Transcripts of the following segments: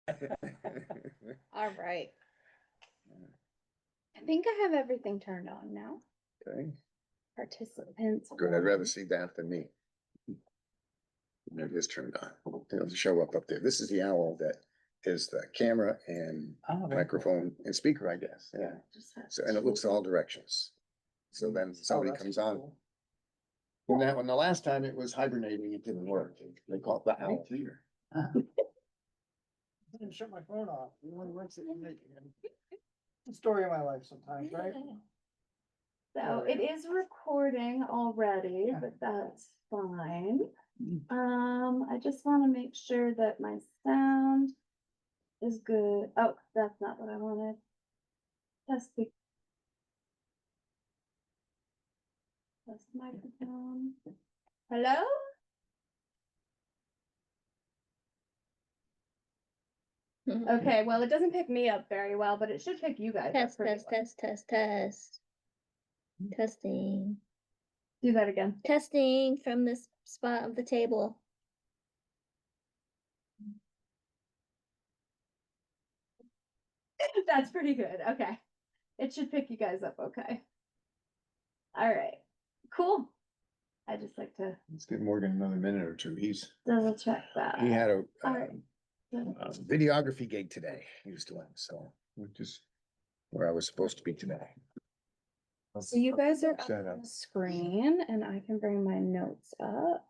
All right. I think I have everything turned on now. Okay, Participants. good. I'd rather see that than me. It is turned on. It'll show up there. This is the owl that is the camera and microphone and speaker, I guess. Yeah. So, and it looks all directions. So then somebody comes on. When the last time it was hibernating, it didn't work. They call it the owl theater. I didn't shut my phone off. It only works at night. The story of my life sometimes, right? So it is recording already, but that's fine. I just want to make sure that my sound is good. Oh, that's not what I wanted. Test the microphone. Hello? Okay, well, it doesn't pick me up very well, but it should pick you guys up Test, pretty test, well. test, test, test. Testing. Do that again. Testing from this spot of the table. That's pretty good. Okay. It should pick you guys up okay. All right. Cool. I just like to Let's give Morgan another minute or two. double check that. He had a All right. videography gig today. He was doing, so which is where I was supposed to be today. So you guys are up Set on up. the screen and I can bring my notes up.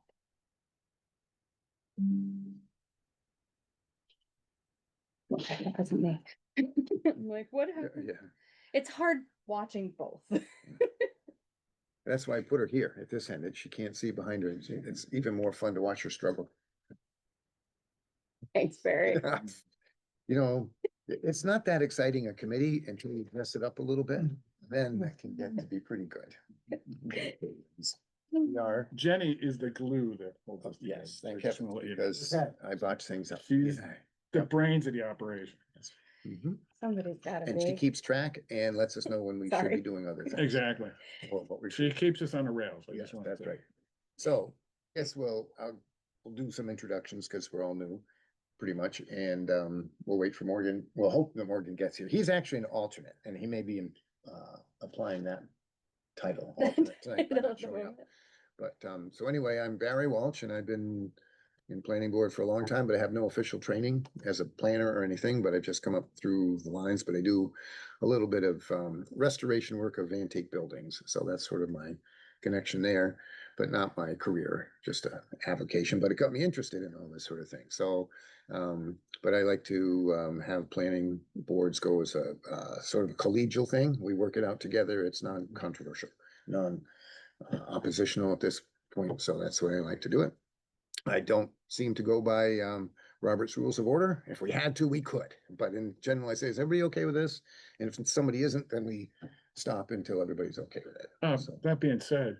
Okay, that wasn't me. I'm like, what happened? Yeah, It's hard watching both. that's why I put her here at this end. She can't see behind her. It's even more fun to watch her struggle. Thanks, Barry. You know, it's not that exciting a committee until you mess it up a little bit. Then that can get to be pretty good. We are. Jenny is the glue that holds us together. Yes, thank I just you, wanna let you know. because I botched things up. She's the brains of the operation. Mhm. Somebody's gotta And she be. keeps track and lets us know when we should Sorry. be doing other things. Exactly. Or what we She should. keeps us on the rails. I Yes, just wanna that's say. right. So, yes, we'll do some introductions because we're all new, pretty much, and we'll wait for Morgan. We'll hope that Morgan gets here. He's actually an alternate, and he may be applying that title. alternate tonight by not showing up. But so anyway, I'm Barry Walsh, and I've been in planning board for a long time, but I have no official training as a planner or anything, but I've just come up through the lines, but I do a little bit of restoration work of antique buildings. So that's sort of my connection there, but not my career, just a avocation, but it got me interested in all this sort of thing. So, but I like to have planning boards go as a sort of a collegial thing. We work it out together. It's non-controversial, non-oppositional at this point. So that's the way I like to do it. I don't seem to go by Robert's Rules of Order. If we had to, we could. But in general, I say, is everybody okay with this? And if somebody isn't, then we stop until everybody's okay with it. So, That being said,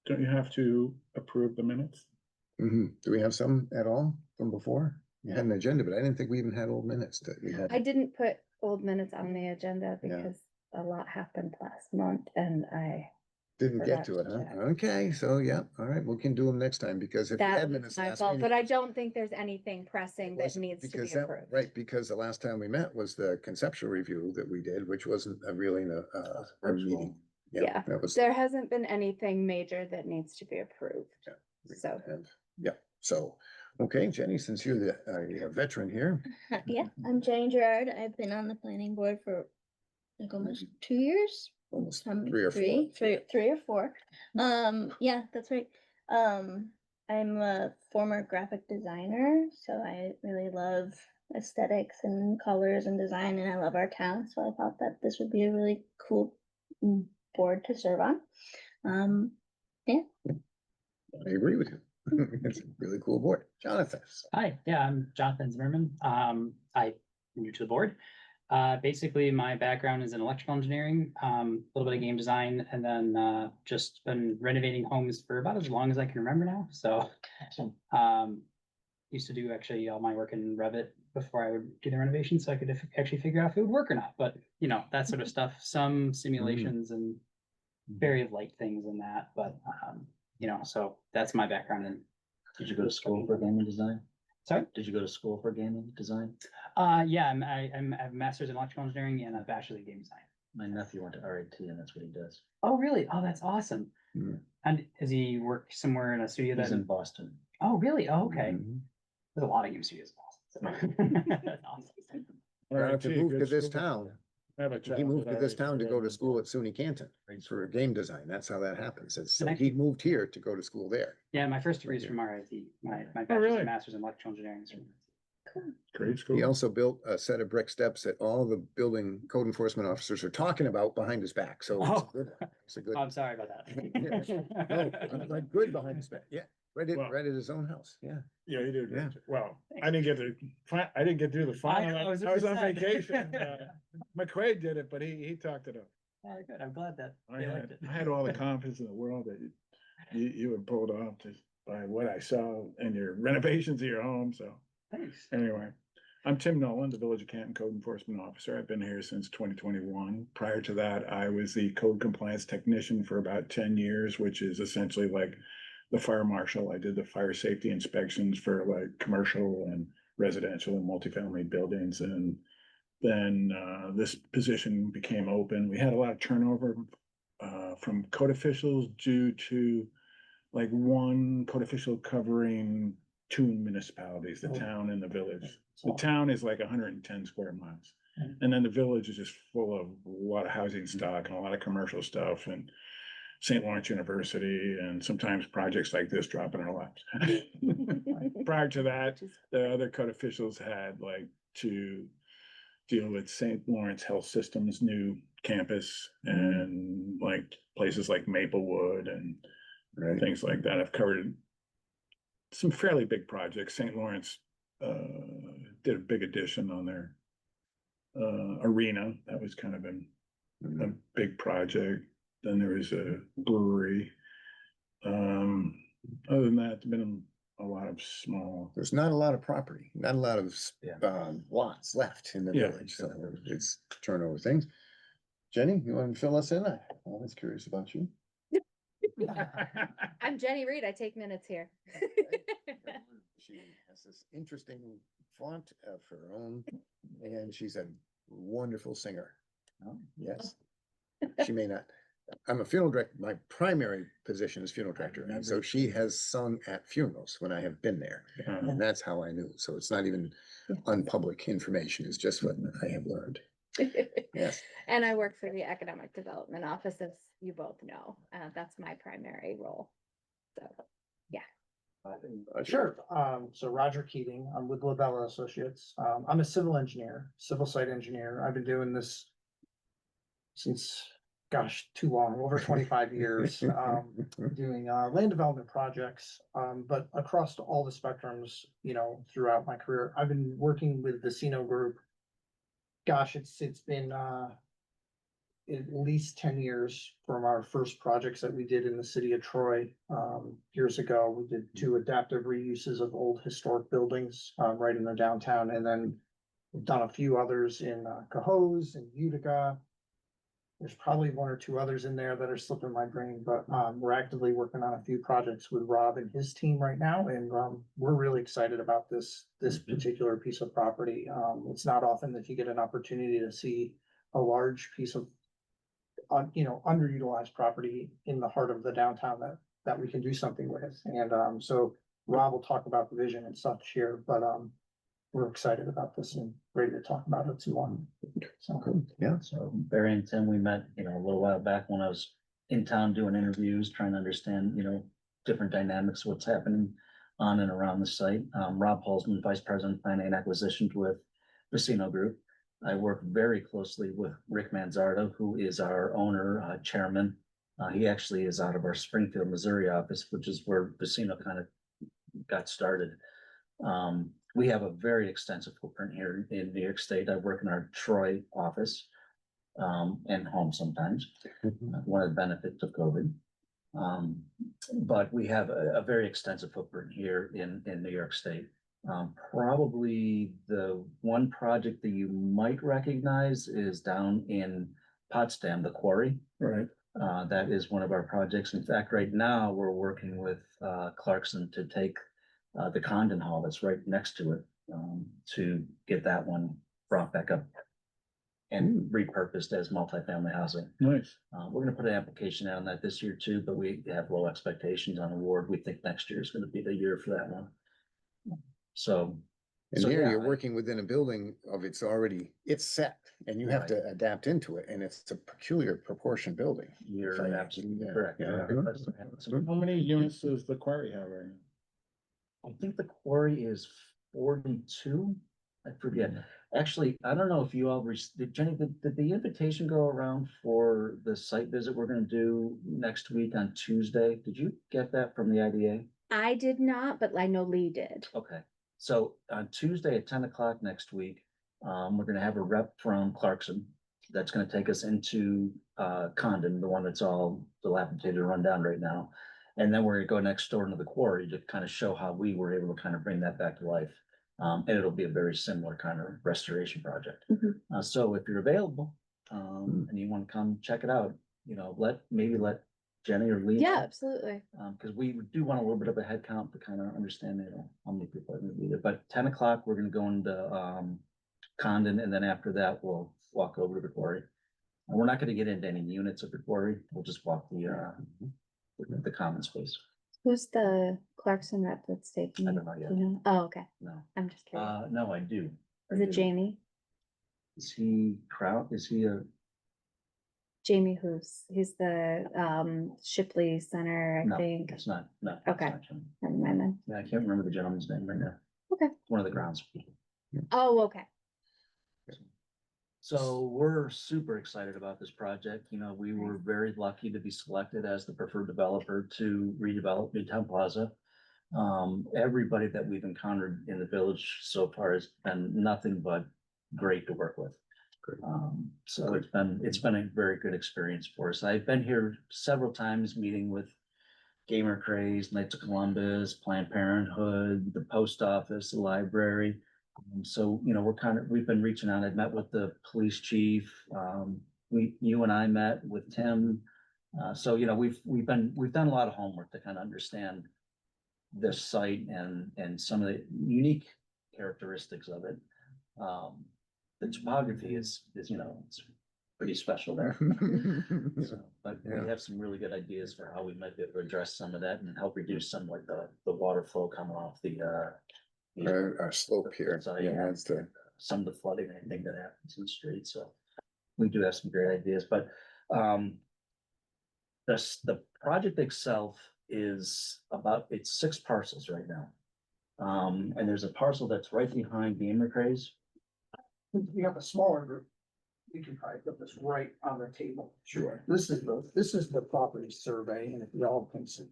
don't you have to approve the minutes? do we have some at all from before? You had an agenda, but I didn't think we even had old minutes that we had. I didn't put old minutes on the agenda Yeah. because a lot happened last month and I Didn't get to it, forgot to huh? check. Okay, so yeah, all right, we can do them next time because if we That had was minutes my last fault, meeting. but I don't think there's anything pressing that wasn't- needs to be because that- approved. Right, because the last time we met was the conceptual review that we did, which wasn't really a meeting. Yeah. That was. There hasn't been anything major that needs to be approved. we So. have- Yeah, so, okay, Jenny, since you're the veteran here. Yeah, I'm Jenny Gerard. I've been on the planning board for like almost 2 years. Almost Um, 3 or 4. three or four. Yeah, that's right. I'm a former graphic designer, so I really love aesthetics and colors and design, and I love our town. So I thought that this would be a really cool board to serve on. Yeah. I agree with you. It's a really cool board. Jonathan. Hi, yeah, I'm Jonathan Zimmerman. I'm new to the board. Basically, my background is in electrical engineering, a little bit of game design, and then just been renovating homes for about as long as I can remember now. So, used to do actually all my work in Revit before I would do the renovation, so I could actually figure out if it would work or not. But you know, that sort of stuff. Some simulations and very light things in that, but you know, so that's my background. And did you go to school for game design? Sorry? Did you go to school for gaming design? Yeah, I have a master's in electrical engineering and a bachelor's in game design. My nephew went to RIT and that's what he does. Oh, really? Oh, that's awesome. Hmm. And does he work somewhere in a studio He's in that? Boston. Oh, really? Oh, okay. Mhm. There's a lot of game studios in Boston. So. That's awesome. Now, to RIT, move good to this school. town, I have a he child moved at to this RIT, town to go to and, school at SUNY Canton for game design. That's how that happens. So he moved here to go to school there. Yeah, my first degree is from RIT. My bachelor's really? and master's in electrical engineering is from Great school. He also built a set of brick steps that all the building code enforcement officers are talking about behind his back. So it's a Oh. good one. It's a good. Oh, I'm sorry about that. No, I'm like good behind his back. Yeah, Well- right at his own house. Yeah. Yeah, you did. Yeah. Well, I didn't get to, I didn't get to do the final. I I was was on upset. vacation. McQuaid did it, but he talked it up. Yeah, good. I'm glad that I they liked had, it. I had all the confidence in the world that you would pull it off just by what I saw in your renovations of your home, so Thanks. anyway. I'm Tim Nolan, the Village of Canton Code Enforcement Officer. I've been here since 2021. Prior to that, I was the code compliance technician for about 10 years, which is essentially like the fire marshal. I did the fire safety inspections for like commercial and residential and multifamily buildings. And then this position became open. We had a lot of turnover from code officials due to like one code official covering 2 municipalities, the town and the village. The town is like 110 square miles. And then the village is just full of a lot of housing stock and a lot of commercial stuff and St. Lawrence University and sometimes projects like this drop in our laps. Prior to that, the other code officials had like to deal with St. Lawrence Health System's new campus and like places like Maplewood and things like that. I've covered some fairly big projects. St. Lawrence did a big addition on their arena. That was kind of a big project. Then there was a brewery. Other than that, there's been a lot of small. There's not a lot of property, not a lot of lots left in the Yeah. village. So it's turnover things. Jenny, you want to fill us in? I'm always curious about you. I'm Jenny Reed. I take minutes here. She has this interesting font of her own, and she's a wonderful singer. Oh. Yes. She may not. I'm a funeral director. My primary position is funeral director, and so she has sung at funerals when I have been there, and that's how I knew. So it's not even unpublic information. It's just what I have learned. Yes. And I work for the Economic Development Office, as you both know. That's my primary role. So, Sure. So Roger Keating, I'm with Labella Associates. I'm a civil engineer, civil site engineer. I've been doing this since, gosh, too long, over 25 years, doing land development projects, but across all the spectrums, throughout my career. I've been working with the Cino Group. Gosh, it's been at least 10 years from our first projects that we did in the city of Troy. Years ago, we did 2 adaptive reuses of old historic buildings right in the downtown, and then we've done a few others in Cohoes and Utica. There's probably 1 or 2 others in there that are slipping my brain, but we're actively working on a few projects with Rob and his team right now, and we're really excited about this particular piece of property. It's not often that you get an opportunity to see a large piece of underutilized property in the heart of the downtown that we can do something with. And so Rob will talk about the vision and such here, but we're excited about this and ready to talk about it some more. So, Yeah. So Barry and Tim, we met, a little while back when I was in town doing interviews, trying to understand, different dynamics, what's happening on and around the site. Rob Holzman, Vice President Planning and Acquisitions with Vecino Group. I work very closely with Rick Manzardo, who is our owner, chairman. He actually is out of our Springfield, Missouri office, which is where Vecino kind of got started. We have a very extensive footprint here in New York State. I work in our Troy office and home sometimes. One of the benefits of COVID. But we have a very extensive footprint here in New York State. Probably the one project that you might recognize is down in Potsdam, the quarry. Right. That is one of our projects. In fact, right now, we're working with Clarkson to take the Condon Hall that's right next to it, to get that one brought back up and repurposed as multifamily housing. Nice. We're gonna put an application out on that this year too, but we have low expectations on award. We think next year is gonna be the year for that one. So. And so there yeah, you're working within a building of it's set and you have to adapt into it and it's a peculiar proportion building. You're absolutely Yeah, correct. yeah. How many units does the quarry have right now? I think the quarry is 42. I forget. Actually, I don't know if you all, Jenny, did the invitation go around for the site visit we're gonna do next week on Tuesday? Did you get that from the IDA? I did not, but I know Lee did. Okay, so on Tuesday at 10 o'clock next week, we're gonna have a rep from Clarkson. That's gonna take us into Condon, the one that's all dilapidated and run down right now. And then we're gonna go next door into the quarry to kind of show how we were able to kind of bring that back to life. And it'll be a very similar kind of restoration project. Mhm. So if you're available, and you want to come check it out, maybe let Jenny or Lee. Yeah, absolutely. Because we do want a little bit of a head count to kind of understand, how many people are gonna be there. But 10 o'clock, we're gonna go into Condon, and then after that, we'll walk over to the quarry. And we're not gonna get into any units of the quarry. We'll just walk the common space. Who's the Clarkson rep that's taking? I it? don't know yet. You know? Oh, okay. No, I'm just curious. no, I do. I Is it do. Jamie? Is he Is he a? Jamie who's, he's the Shipley Center, I No, think. it's not, no. it's Okay. not Jim. Never mind then. Yeah, I can't remember the gentleman's name right now. Okay. One of the grounds people. Oh, okay. So we're super excited about this project. We were very lucky to be selected as the preferred developer to redevelop Midtown Plaza. Everybody that we've encountered in the village so far has been nothing but great to work with. So it's been a very good experience for us. I've been here several times meeting with Gamer Craze, Knights of Columbus, Planned Parenthood, the post office, the library. So, we've been reaching out. I've met with the police chief. You and I met with Tim. So, we've done a lot of homework to kind of understand this site and some of the unique characteristics of it. The topography is, it's pretty special there. So, but Yeah. we have some really good ideas for how we might be able to address some of that and help reduce some like the water flow coming off Our slope here. So, Yeah, that's the. some of the flooding, I think that happens in the street, so we do have some great ideas, but the project itself is it's 6 parcels right now. And there's a parcel that's right behind Gamer Craze. We have a smaller group. We can probably put this right on the table. Sure. This is the property survey and if y'all can see.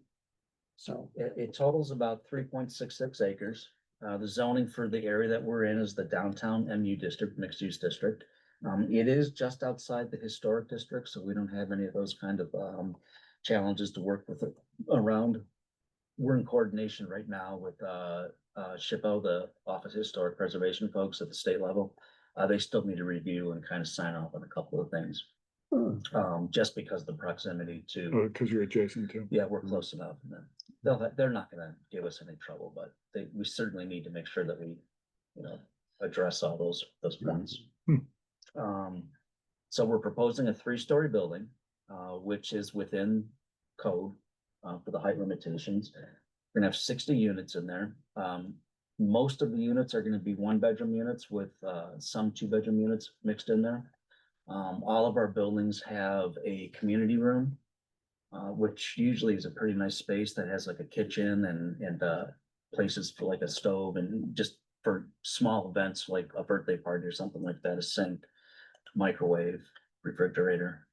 So, It totals about 3.66 acres. The zoning for the area that we're in is the downtown MU district, mixed use district. It is just outside the historic district, so we don't have any of those kind of challenges to work with around. We're in coordination right now with SHPO, the Office of Historic Preservation folks at the state level. They still need to review and kind of sign off on a couple of things. Just because of the proximity to, Because you're adjacent to. yeah, we're close enough. And then they're not gonna give us any trouble, but we certainly need to make sure that we, address all those points. So we're proposing a 3-story building, which is within code, for the height limitations. We're gonna have 60 units in there. Most of the units are gonna be 1-bedroom units with, some 2-bedroom units mixed in there. All of our buildings have a community room, which usually is a pretty nice space that has like a kitchen and places for like a stove and just for small events like a birthday party or something like that, a sink, microwave, refrigerator.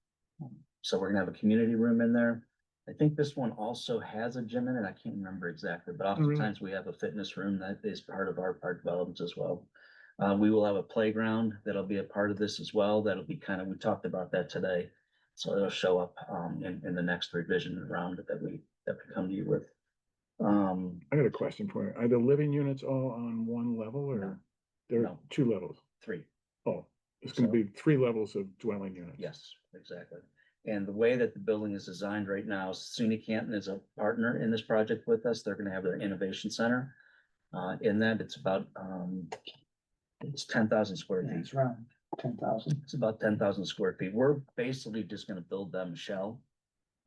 So we're gonna have a community room in there. I think this one also has a gym in it. I can't remember exactly, but oftentimes we have a fitness room that is part of our park developments as well. We will have a playground that'll be a part of this as well. That'll be we talked about that today. So it'll show up in the next revision round that we come to you with. I got a question for you. Are the living units all on one level or No. there are No. 2 levels? 3. Oh, it's gonna So- be 3 levels of dwelling units. Yes, exactly. And the way that the building is designed right now, SUNY Canton is a partner in this project with us. They're gonna have their innovation center. In that, it's about, it's 10,000 square Yeah, feet. it's around 10,000. It's about 10,000 square feet. We're basically just gonna build them a shell.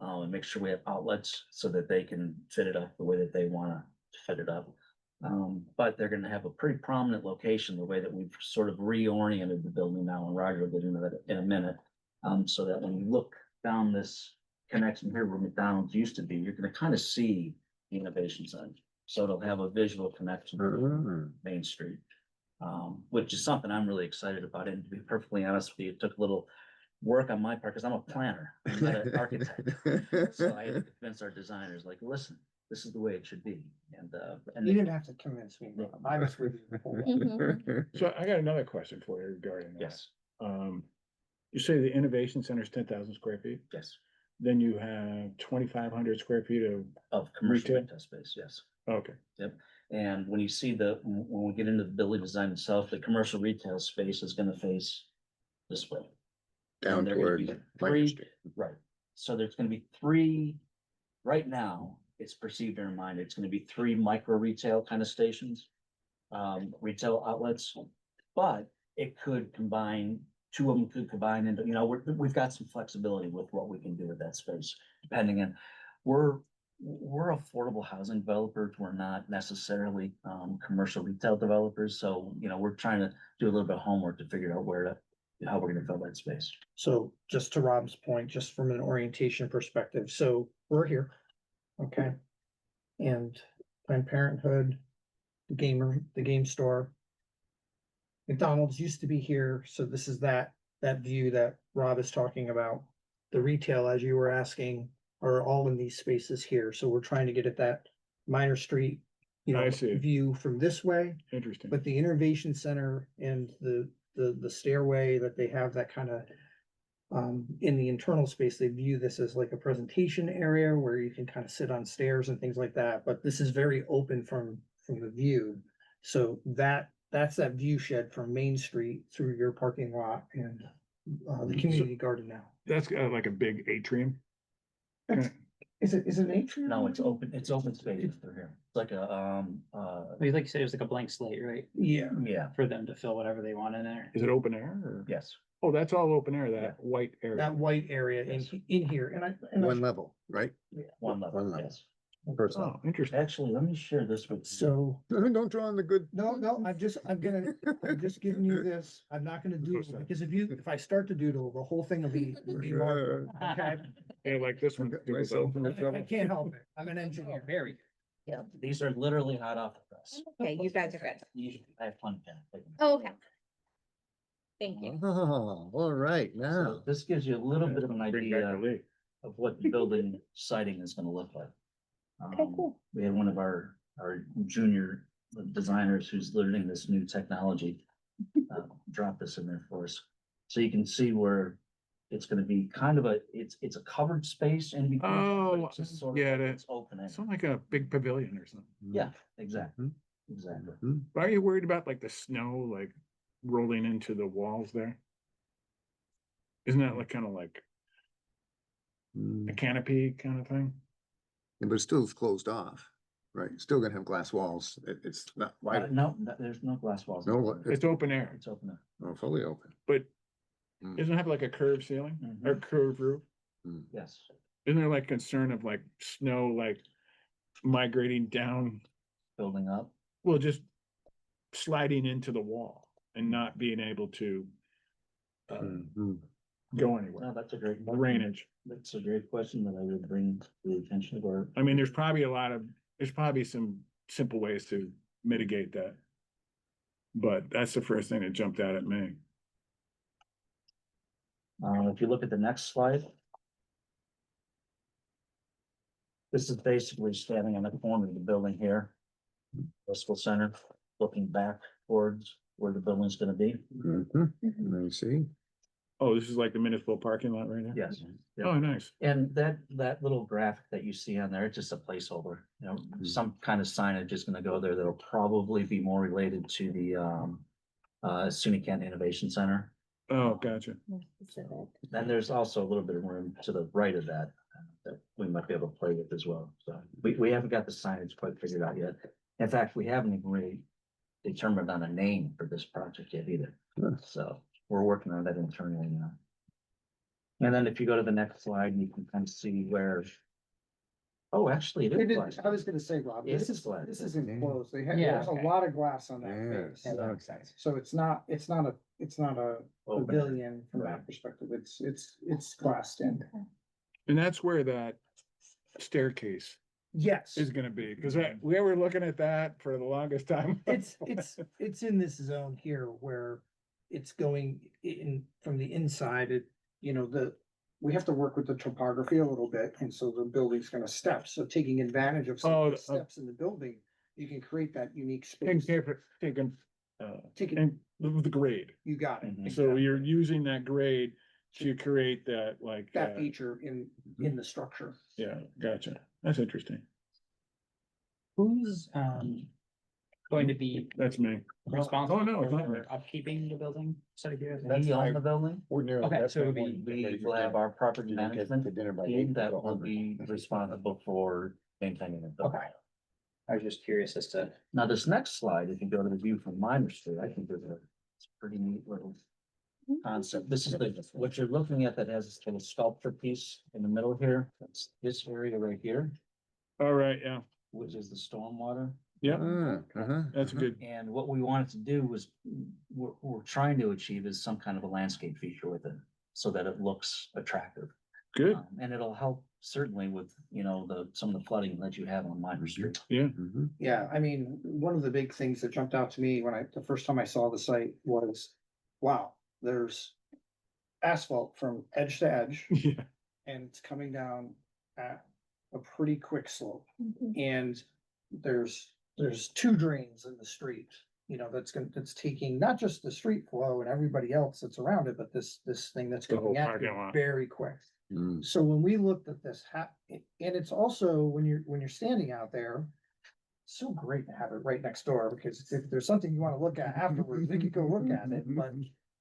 And make sure we have outlets so that they can fit it up the way that they wanna fit it up. But they're gonna have a pretty prominent location, the way that we've sort of reoriented the building now, and Roger will get into that in a minute. So that when you look down this connection here where McDonald's used to be, you're gonna kind of see the Innovation Center. So it'll have a visual connection to Main Street. Which is something I'm really excited about. And to be perfectly honest with you, it took a little work on my part because I'm a planner, I'm not an architect. So I had to convince our designers, like, listen, this is the way it should be. And You didn't have to convince me, Rob. I was with you before. So I got another question for you regarding that. yes, You say the Innovation Center is 10,000 square feet, yes, then you have 2,500 square feet of, of commercial Retail? retail space, yes. okay. And when you see when we get into the building design itself, the commercial retail space is gonna face this way. Down And they're gonna toward be Minor three- Street. Right, so there's gonna be three, right now, it's perceived in our mind, it's gonna be three micro retail kind of stations. Retail outlets, but it could combine, two of them could combine into, we've got some flexibility with what we can do with that space, depending on, we're affordable housing developers, we're not necessarily, commercial retail developers, so, we're trying to do a little bit of homework to figure out how we're gonna fill that space. So just to Rob's point, just from an orientation perspective, so we're here. Okay. And Planned Parenthood, the game store. McDonald's used to be here, so this is that view that Rob is talking about. The retail, as you were asking, are all in these spaces here, so we're trying to get at that Minor Street, I see. view from this way. Interesting. But the Innovation Center and the stairway that they have, that kind of in the internal space, they view this as like a presentation area where you can kind of sit on stairs and things like that, but this is very open from the view. So that's that view shed from Main Street through your parking lot and the community garden now. That's like a big atrium. Is it an atrium? No, it's open space through here, it's like a, Like you said, it was like a blank slate, right? Yeah. yeah, For them to fill whatever they want in there. Is it open air or? yes. Oh, that's all open air, Yeah. that white area. That white area Yes. in here, and One level, right? One level, One level. yes. First Oh, level. interesting. Actually, let me share this with you. so, Don't draw on the good. no, I'm just giving you this, I'm not gonna doodle, because if I start to doodle, the whole thing will be long, okay? Yeah, like this one. Okay, myself in the I trouble. can't help it, I'm an engineer. Very. These are literally hot off the press. Okay, you guys are good. I have fun. Oh, okay. Thank you. Oh, all right, So now. this gives you a little bit of an Bring back idea the league. of what the building siding is gonna look like. Okay, cool. We had one of our junior designers who's learning this new technology, drop this in there for us. So you can see where it's gonna be kind of it's a covered space in between. but Oh, it's just sort of yeah, like that- it's open. It's not like a big pavilion or something. Yeah, exactly, Mhm. exactly. Mhm. But are you worried about like the snow, like rolling into the walls there? Isn't that like kind of like a Mm. canopy kind of thing? But it still is closed off, right? Still gonna have glass walls. It's not wide, No, there's no glass walls. no, It's it's open air, It's open. fully open. but Mm. doesn't it have like a curved ceiling or Mhm. curved roof? Yes, Isn't there like concern of like snow, like migrating down, building up. well, just sliding into the wall and not being able to Mhm. go anywhere? No, that's a great. Drainage. That's a great question that I would bring to the attention of our. I mean, there's probably some simple ways to mitigate that. But that's the first thing that jumped out at me. If you look at the next slide. This is basically standing on the corner of the building here. Municipal Center, looking back towards where the building's gonna be. Mhm. I see. Oh, this is like the municipal parking lot right now? Yes. Oh, nice. And that little graphic that you see on there, it's just a placeholder, some kind of signage is gonna go there that'll probably be more related to the SUNY Canton Innovation Center. Oh, gotcha. Then there's also a little bit of room to the right of that we might be able to play with as well. So we haven't got the signage quite figured out yet. In fact, we haven't even really determined on a name for this project yet either. So we're working on that internally now. And then if you go to the next slide, you can kind of see where. Oh, actually, it It is. is, I was gonna say, Rob, It this is is, glass. this is enclosed, they have, Yeah, there's a okay. lot of glass on that Yeah, face. so exciting. So it's not a Open. pavilion from Right. that perspective, it's glassed in. And that's where that staircase Yes, is gonna be, because we were looking at that for the longest time. it's in this zone here where it's going in from the inside, we have to work with the topography a little bit, and so the building's gonna step, so taking advantage of some of the steps in the building, you can create that unique space. Taken, Take it, and the grade. you got it. Mhm. So exactly. you're using that grade to create that, like, That feature in the structure. yeah, gotcha. That's interesting. Who's, going to be That's me. responsible Oh, no, it's not me. for upkeeping the building? So here. We own the building. Ordinarily, Okay, that's so my it'll be- one, getting ready We for will have dinner. our property You don't get management to dinner by team eight, that so will be hungry. responsible for maintaining the building. Okay. I was just curious as to. Now, this next slide, if you go to the view from Minor Street, I think it's a pretty neat little concept. This is what you're looking at that has this little sculpture piece in the middle here. That's this area right here, All right, yeah, which is the stormwater. yeah, that's Uh-huh. good. And what we wanted to do was, we're trying to achieve is some kind of a landscape feature with it, so that it looks attractive. Good, And it'll help certainly with, some of the flooding that you have on Minor Street. yeah. Mhm. Yeah, I mean, one of the big things that jumped out to me the first time I saw the site was, wow, there's asphalt from edge to edge, Yeah, and it's coming down at a pretty quick slope. Mhm. And there's two drains in the street, that's taking not just the street flow and everybody else that's around it, but this thing that's The whole going at parking it lot. very quick. Mm. So when we looked at this, and it's also, when you're standing out there, it's so great to have it right next door, because if there's something you wanna look at afterwards, you could go look at it,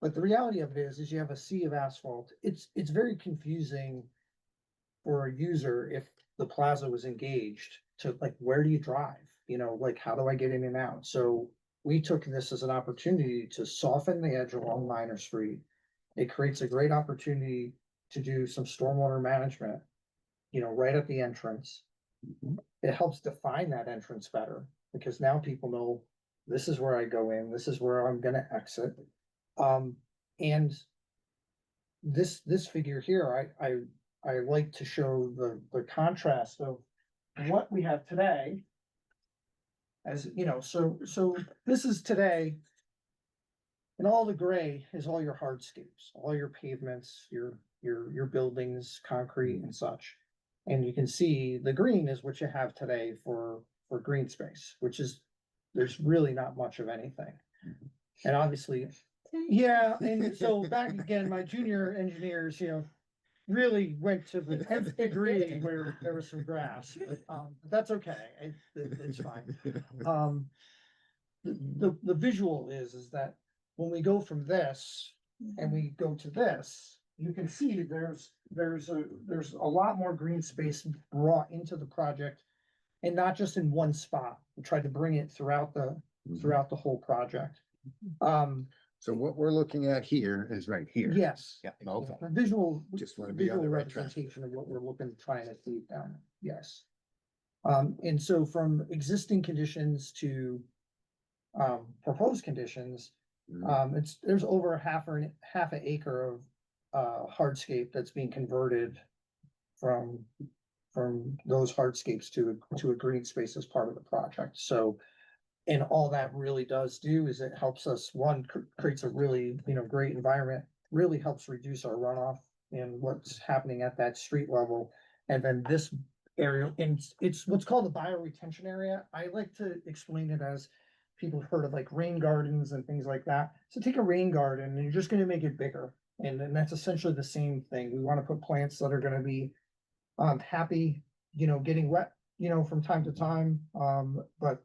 but the reality of it is you have a sea of asphalt. It's very confusing for a user if the plaza was engaged to, like, where do you drive? Like, how do I get in and out? So we took this as an opportunity to soften the edge along Minor Street. It creates a great opportunity to do some stormwater management, right at the entrance. It helps define that entrance better, because now people know this is where I go in, this is where I'm gonna exit. And this figure here, I like to show the contrast of what we have today. As so this is today. And all the gray is all your hardscapes, all your pavements, your buildings, concrete and such. And you can see the green is what you have today for green space, which is, there's really not much of anything. And obviously, yeah, and so back again, my junior engineers, really went to the 10th degree where there was some grass, but that's okay, it's fine. The visual is that when we go from this and we go to this, you can see there's a lot more green space brought into the project, and not just in one spot. We tried to bring it throughout the whole project. So what we're looking at here is right here. Yes. Yeah, okay. The visual, Just wanna be on visual the right track. representation of what we're looking, trying to achieve down, yes. And so from existing conditions to proposed conditions, Mm. there's over half an acre of hardscape that's being converted from those hardscapes to a green space as part of the project. So, and all that really does do is it helps us, one, creates a really, great environment, really helps reduce our runoff and what's happening at that street level. And then this area, and it's what's called the bioretention area. I like to explain it as, people have heard of like rain gardens and things like that. So take a rain garden and you're just gonna make it bigger. And then that's essentially the same thing. We wanna put plants that are gonna be happy, getting wet, from time to time. But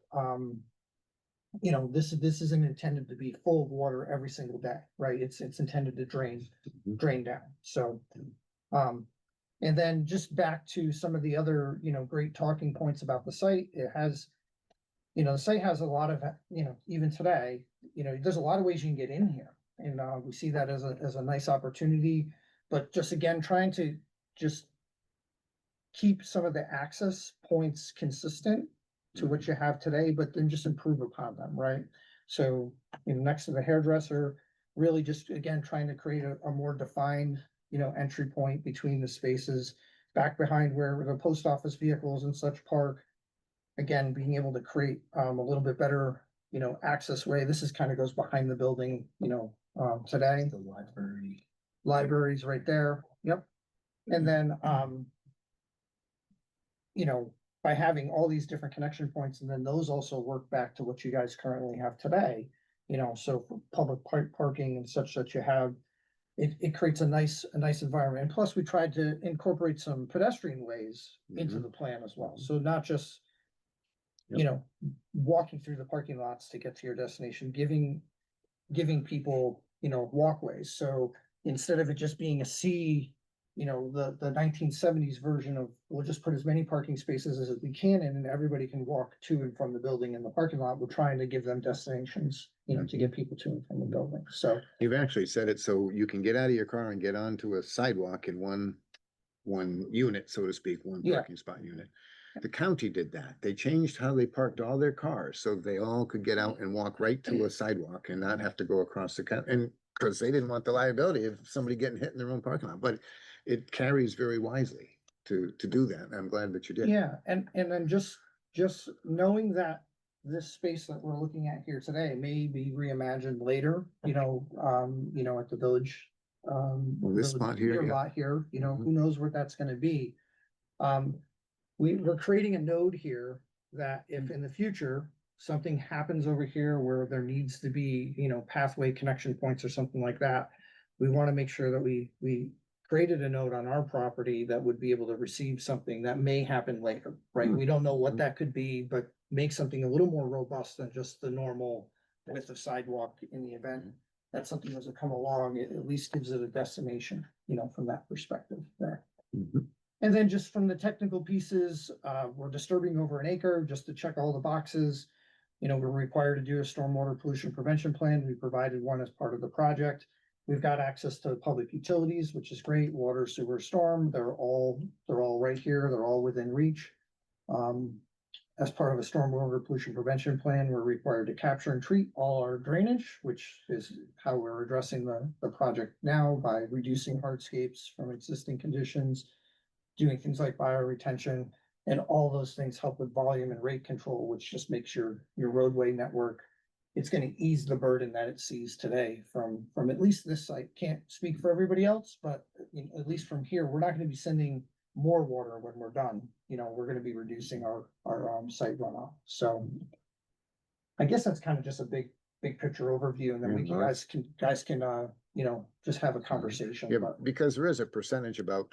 this isn't intended to be full of water every single day, right? It's intended to drain down. So, and then just back to some of the other, great talking points about the site. It has you know, the site has a lot of, you know, even today, you know, there's a lot of ways you can get in here. And, we see that as a nice opportunity, but just again, trying to just keep some of the access points consistent to what you have today, but then just improve upon them, right? So, you know, next to the hairdresser, really just, again, trying to create a more defined, you know, entry point between the spaces, back behind where the post office vehicles and such park. Again, being able to create, a little bit better, you know, access way. This is kind of goes behind the building, you know, today. The library. Libraries right there, yep. And then, you know, by having all these different connection points, and then those also work back to what you guys currently have today. You know, so for public parking and such that you have, it creates a nice environment. And plus, we tried to incorporate some pedestrian ways into the plan as well. So not just, you know, walking through the parking lots to get to your destination, giving people, you know, walkways. So instead of it just being a C, you know, the 1970s version of, we'll just put as many parking spaces as we can in, and everybody can walk to and from the building in the parking lot. We're trying to give them destinations, you know, to get people to and from the building. So You've actually said it so you can get out of your car and get onto a sidewalk in one unit, so to speak, one Yeah. parking spot unit. The county did that. They changed how they parked all their cars, so they all could get out and walk right to a sidewalk and not have to go across the county. And because they didn't want the liability of somebody getting hit in their own parking lot, but it carries very wisely to do that. I'm glad that you did. yeah, and then just knowing that this space that we're looking at here today may be reimagined later, you know, at the village. Well, this spot here, your yeah. lot here, you know, Mhm. who knows where that's gonna be. We're creating a node here that if in the future something happens over here where there needs to be, you know, pathway connection points or something like that, we want to make sure that we created a node on our property that would be able to receive something that may happen later, right? We don't know what that could be, but make something a little more robust than just the normal width of sidewalk in the event that something was to come along. It at least gives it a destination, you know, from that perspective there. Mhm. And then just from the technical pieces, we're disturbing over an acre just to check all the boxes. You know, we're required to do a stormwater pollution prevention plan. We provided one as part of the project. We've got access to public utilities, which is great. Water, sewer, storm, they're all right here. They're all within reach. As part of a stormwater pollution prevention plan, we're required to capture and treat all our drainage, which is how we're addressing the project now by reducing hardscapes from existing conditions, doing things like bioretention, and all those things help with volume and rate control, which just makes your roadway network. It's gonna ease the burden that it sees today from at least this site. Can't speak for everybody else, but at least from here, we're not gonna be sending more water when we're done. You know, we're gonna be reducing our site runoff. So I guess that's kind of just a big picture overview, and then we Yeah, guys can, you know, just have a conversation. Yeah, But because there is a percentage about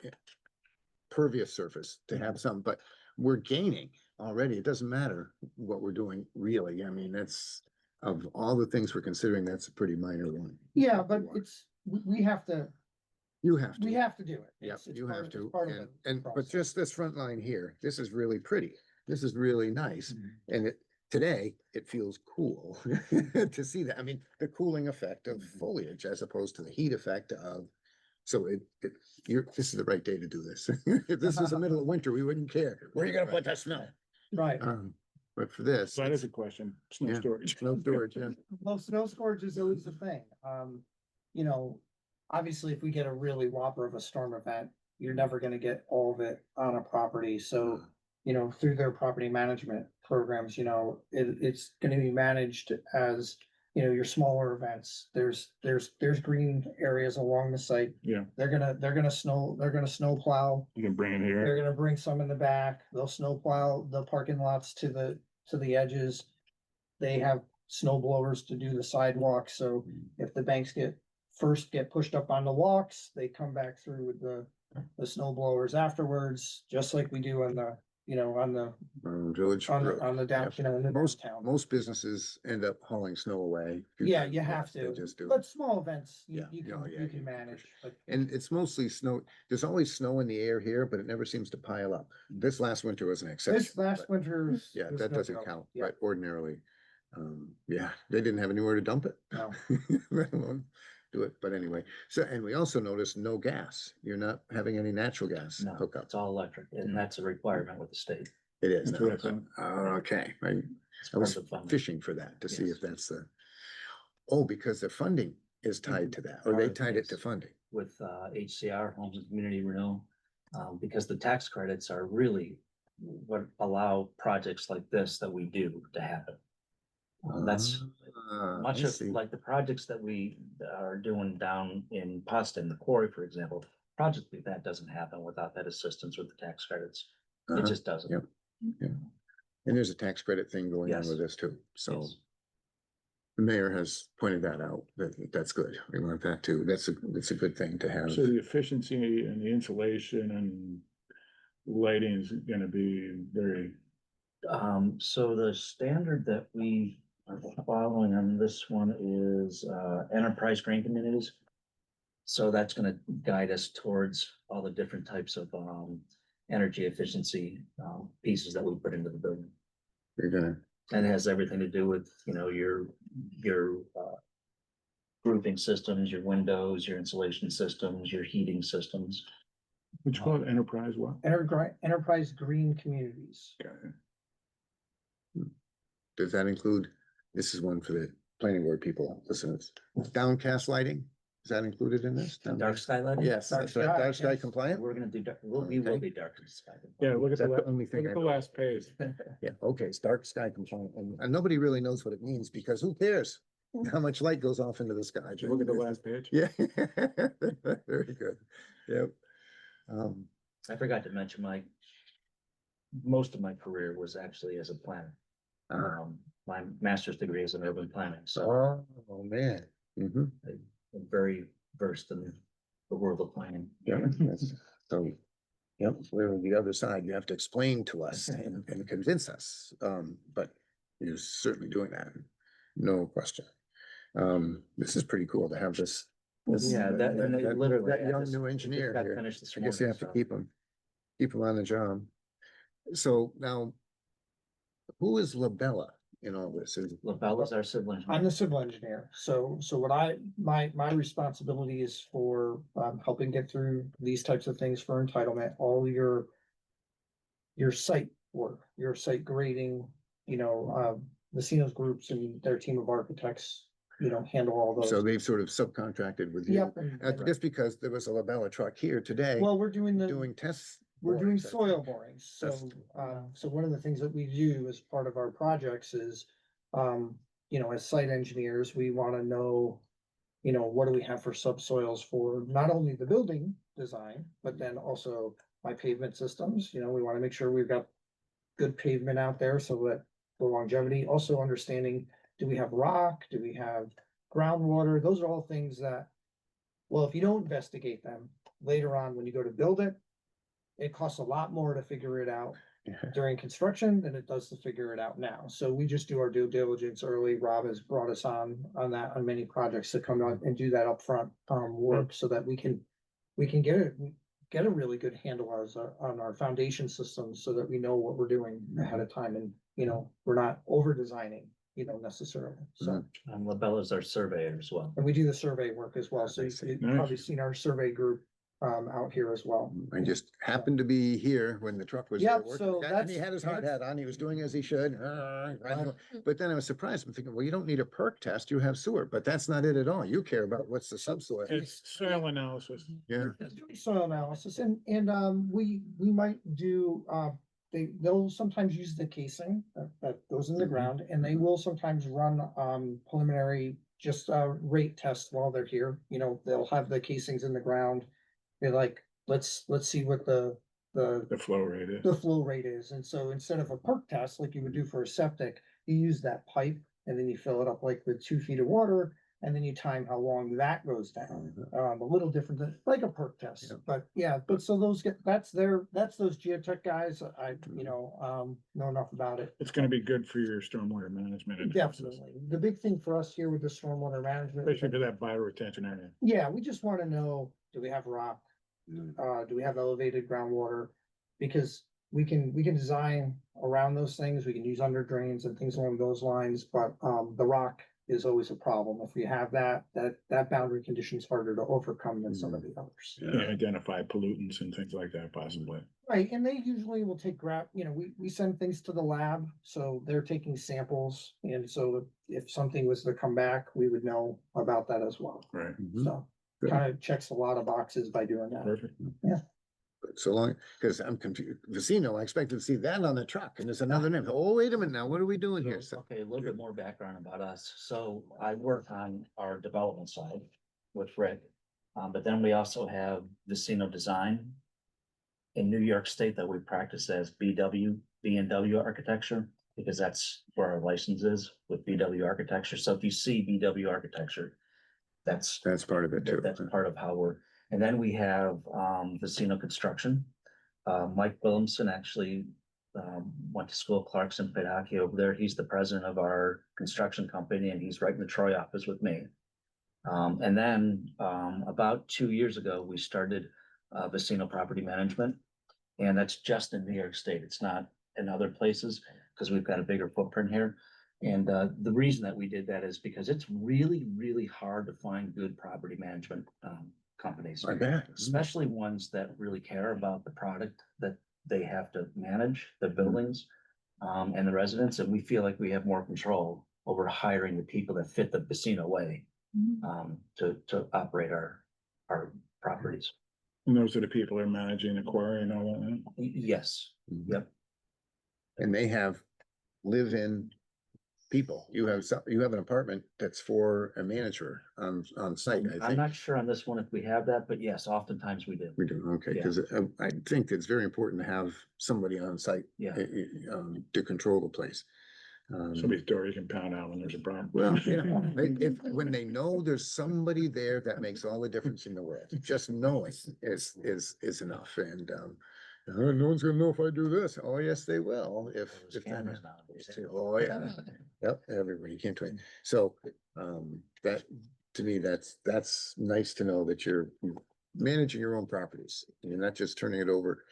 pervious surface to have some, but we're gaining already. It doesn't matter what we're doing really. I mean, that's of all the things we're considering, that's a pretty minor one. yeah, but we have to, You have to. we have to do it. Yep, It's you part have of- to. it's part of And, the but process. just this front line here, this is really pretty. This is really nice. Mm-hmm. And today, it feels cool to see that. I mean, the cooling effect of Mm-hmm. foliage as opposed to the heat effect of. So this is the right day to do this. If this was the middle of winter, we wouldn't care. Where are you gonna put that snow? Right. But for this. So that is it's- a question, snow Yeah. storage. Snow storage, yeah. Well, snow storage is always the thing. You know, obviously, if we get a really whopper of a storm event, you're never gonna get all of it on a property. So, you know, through their property management programs, you know, it's gonna be managed as, you know, your smaller events. There's green areas along the site. Yeah, They're gonna snow plow. you can bring it They're here. gonna bring some in the back. They'll snow plow the parking lots to the edges. They have snow blowers to do the sidewalks, so if the banks get pushed up on the walks, they come back through with the snow blowers afterwards, just like we do on the you know, on the, Village on Road. the, on the down, Yep. you know, in the Most, downtown. most businesses end up hauling snow away. Yeah, you have They to, just do. but small events, Yeah, you yeah, can, yeah, you you can can manage, push. but. And it's mostly snow. There's always snow in the air here, but it never seems to pile up. This last winter was an exception. This last but winter. Yeah, that doesn't count, Yeah, but ordinarily, yeah, they didn't have anywhere to dump it. no, Let alone do it, but anyway, so, and we also noticed no gas. You're not having any natural gas No, hookup. it's all electric, and that's a requirement with the state. It is. That's now. what I thought. Okay, It's I was part of the funding. fishing for that to see Yes. if that's the, oh, because the funding is tied to that, or they Part of tied it to yes. funding. With HCR, Homes and Community Renewal, because the tax credits are really what allow projects like this that we do to happen. That's much I of, see. like the projects that we are doing down in Poston, the quarry, for example, projects like that doesn't happen without that assistance with the tax credits. It Uh-huh. just doesn't. Yep. And there's a tax credit thing going on Yes. with this too, so. Yes. The mayor has pointed that out, that's good. We want that too. That's a good thing to have. So the efficiency and the insulation and lighting is gonna be very, So the standard that we are following on this one is enterprise green communities. So that's gonna guide us towards all the different types of energy efficiency pieces that we put into the building. You're gonna, And it has everything to do with, you know, your roofing systems, your windows, your insulation systems, your heating systems. what you call it, enterprise what? Enterprise green communities. Got it. does that include, this is one for the planning board people, listen, it's downcast lighting? Is that included in this? Dark sky lighting? Yes, Dark that's right, sky, dark sky yes. compliant? We're gonna do, we will Okay. be dark sky. Yeah, look at the, That's the only thing look I at the know. last page. Yeah, okay, it's dark sky compliant, and nobody really knows what it means, because who cares how much light goes off into the sky? Did you look at the last page? Yeah, very good, yep. I forgot to mention most of my career was actually as a planner. My master's degree is in urban planning, so Oh, man. Mm-hmm. I'm very versed in the world of planning. Yeah, so, yep, we're on the other side. You have to explain to us and convince us. But you're certainly doing that. No question. This is pretty cool to have this. Yeah, that, and they literally. That I young just- new we just engineer got here. finished this I guess you morning, have to so. keep him on the job. So now, who is Labella in all this? Is LaBelle is our civil engineer. I'm the civil engineer, so what my responsibility is for helping get through these types of things for entitlement, all your site work, your site grading, you know, Messino's groups and their team of architects, you know, handle all those. so they've sort of subcontracted with you? Yep. Just because there was a Labella truck here today, Well, we're doing doing tests. we're doing borings, I soil think. borings, That's- so one of the things that we do as part of our projects is, you know, as site engineers, we wanna know, you know, what do we have for subsoils for not only the building design, but then also my pavement systems, you know, we wanna make sure we've got good pavement out there so that the longevity, also understanding, do we have rock, do we have groundwater, those are all things that, well, if you don't investigate them, later on, when you go to build it, it costs a lot more to figure it out Yeah. during construction than it does to figure it out now. So we just do our due diligence early. Rob has brought us on that, on many projects to come out and do that upfront work so that we can get a really good handle on our foundation systems so that we know what we're doing ahead of time and, you know, we're not over designing, you know, necessarily. So, LaBelle is our surveyor as well. and we do the survey work as well. So I you- see. you've Nice. probably seen our survey group out here as well. I just happened to be here when the truck was. Yep, there working. so And he that's- had his hard hat on, he was doing as he should. But then I was surprised, I'm thinking, well, you don't need a perk test, you have sewer, but that's not it at all. You care about what's the subsoil. It's soil analysis. Yeah, It's doing soil analysis and, we might do, they'll sometimes use the casing that goes in the Mhm. ground and they will sometimes run, preliminary, just, rate tests while they're here. You know, they'll have the casings in the ground. They're like, let's see what the The flow rate is. the flow rate is. And so instead of a perk test like you would do for a septic, you use that pipe and then you fill it up like with 2 feet of water. and then you time how long that goes down. A little different than, like a perk test, Yeah. but yeah, but so those get, that's those geotech guys, know enough about it. It's gonna be good for your stormwater management. analysis, Definitely. The big thing for us here with the stormwater management. is Especially that- for that bioretention area. Yeah, we just wanna know, do we have rock? Do we have elevated groundwater? Because we can design around those things, we can use under drains and things along those lines, but, the rock is always a problem. If we have that boundary condition is harder to overcome than some of the others. Can't identify pollutants and things like that possibly. Right, and they usually will take we send things to the lab, so they're taking samples, and so if something was to come back, we would know about that as well. Right. So, Good. kind of checks a lot of boxes by doing that. Perfect. So long, because I'm confused, Vecino, I expected to see that on the truck, and there's another name. Oh, wait a minute now, what are we doing here? So, Okay, a little bit more background about us. So I work on our development side with Rick. But then we also have Vecino Design in New York State that we practice as B&W architecture, because that's where our license is with BW architecture. So if you see BW architecture, that's that's part of it too. that's part of how we're, and then we have Vecino Construction. Mike Williamson actually went to school at Clarkson, played hockey over there. He's the president of our construction company, and he's right in the Troy office with me. And then about 2 years ago, we started Vecino Property Management, and that's just in New York State. It's not in other places because we've got a bigger footprint here. And the reason that we did that is because it's really, really hard to find good property management companies, I bet. especially ones that really care about the product that they have to manage, the buildings and the residents. And we feel like we have more control over hiring the people that fit the Vecino way to operate our properties. And those are the people who are managing the quarry and all that. Yes, yep. And they have live-in people. You have an apartment that's for a manager on site, I I'm think. not sure on this one if we have that, but yes, oftentimes we do. We do, okay, Yeah. because I think it's very important to have somebody on site Yeah. to control the place. Somebody's door you can pound out when there's a problem. Well, when they know there's somebody there, that makes all the difference in the world. Just knowing is enough. And no one's gonna know if I do this. Oh, yes, they will. There's If that cameras happens. nowadays, too. Oh, yeah. Yep, everybody can't wait. So that, to me, that's nice to know that you're managing your own properties. You're not just turning it over.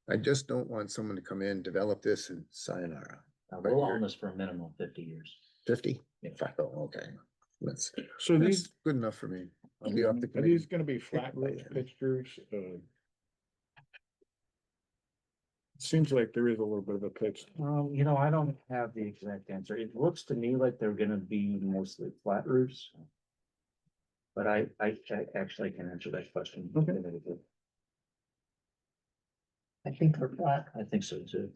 I just don't want someone to come in, develop this and sayonara. But We'll you're- own this for a minimum of 50 years. 50? Yeah. Oh, okay. That's So these, good enough for me. I'll be off the are these committee. gonna be flat roof pitched roofs? Seems like there is a little bit of a pitch. I don't have the exact answer. It looks to me like they're gonna be mostly flat roofs. But I actually can answer that question. Okay. I think they're flat. I think so too.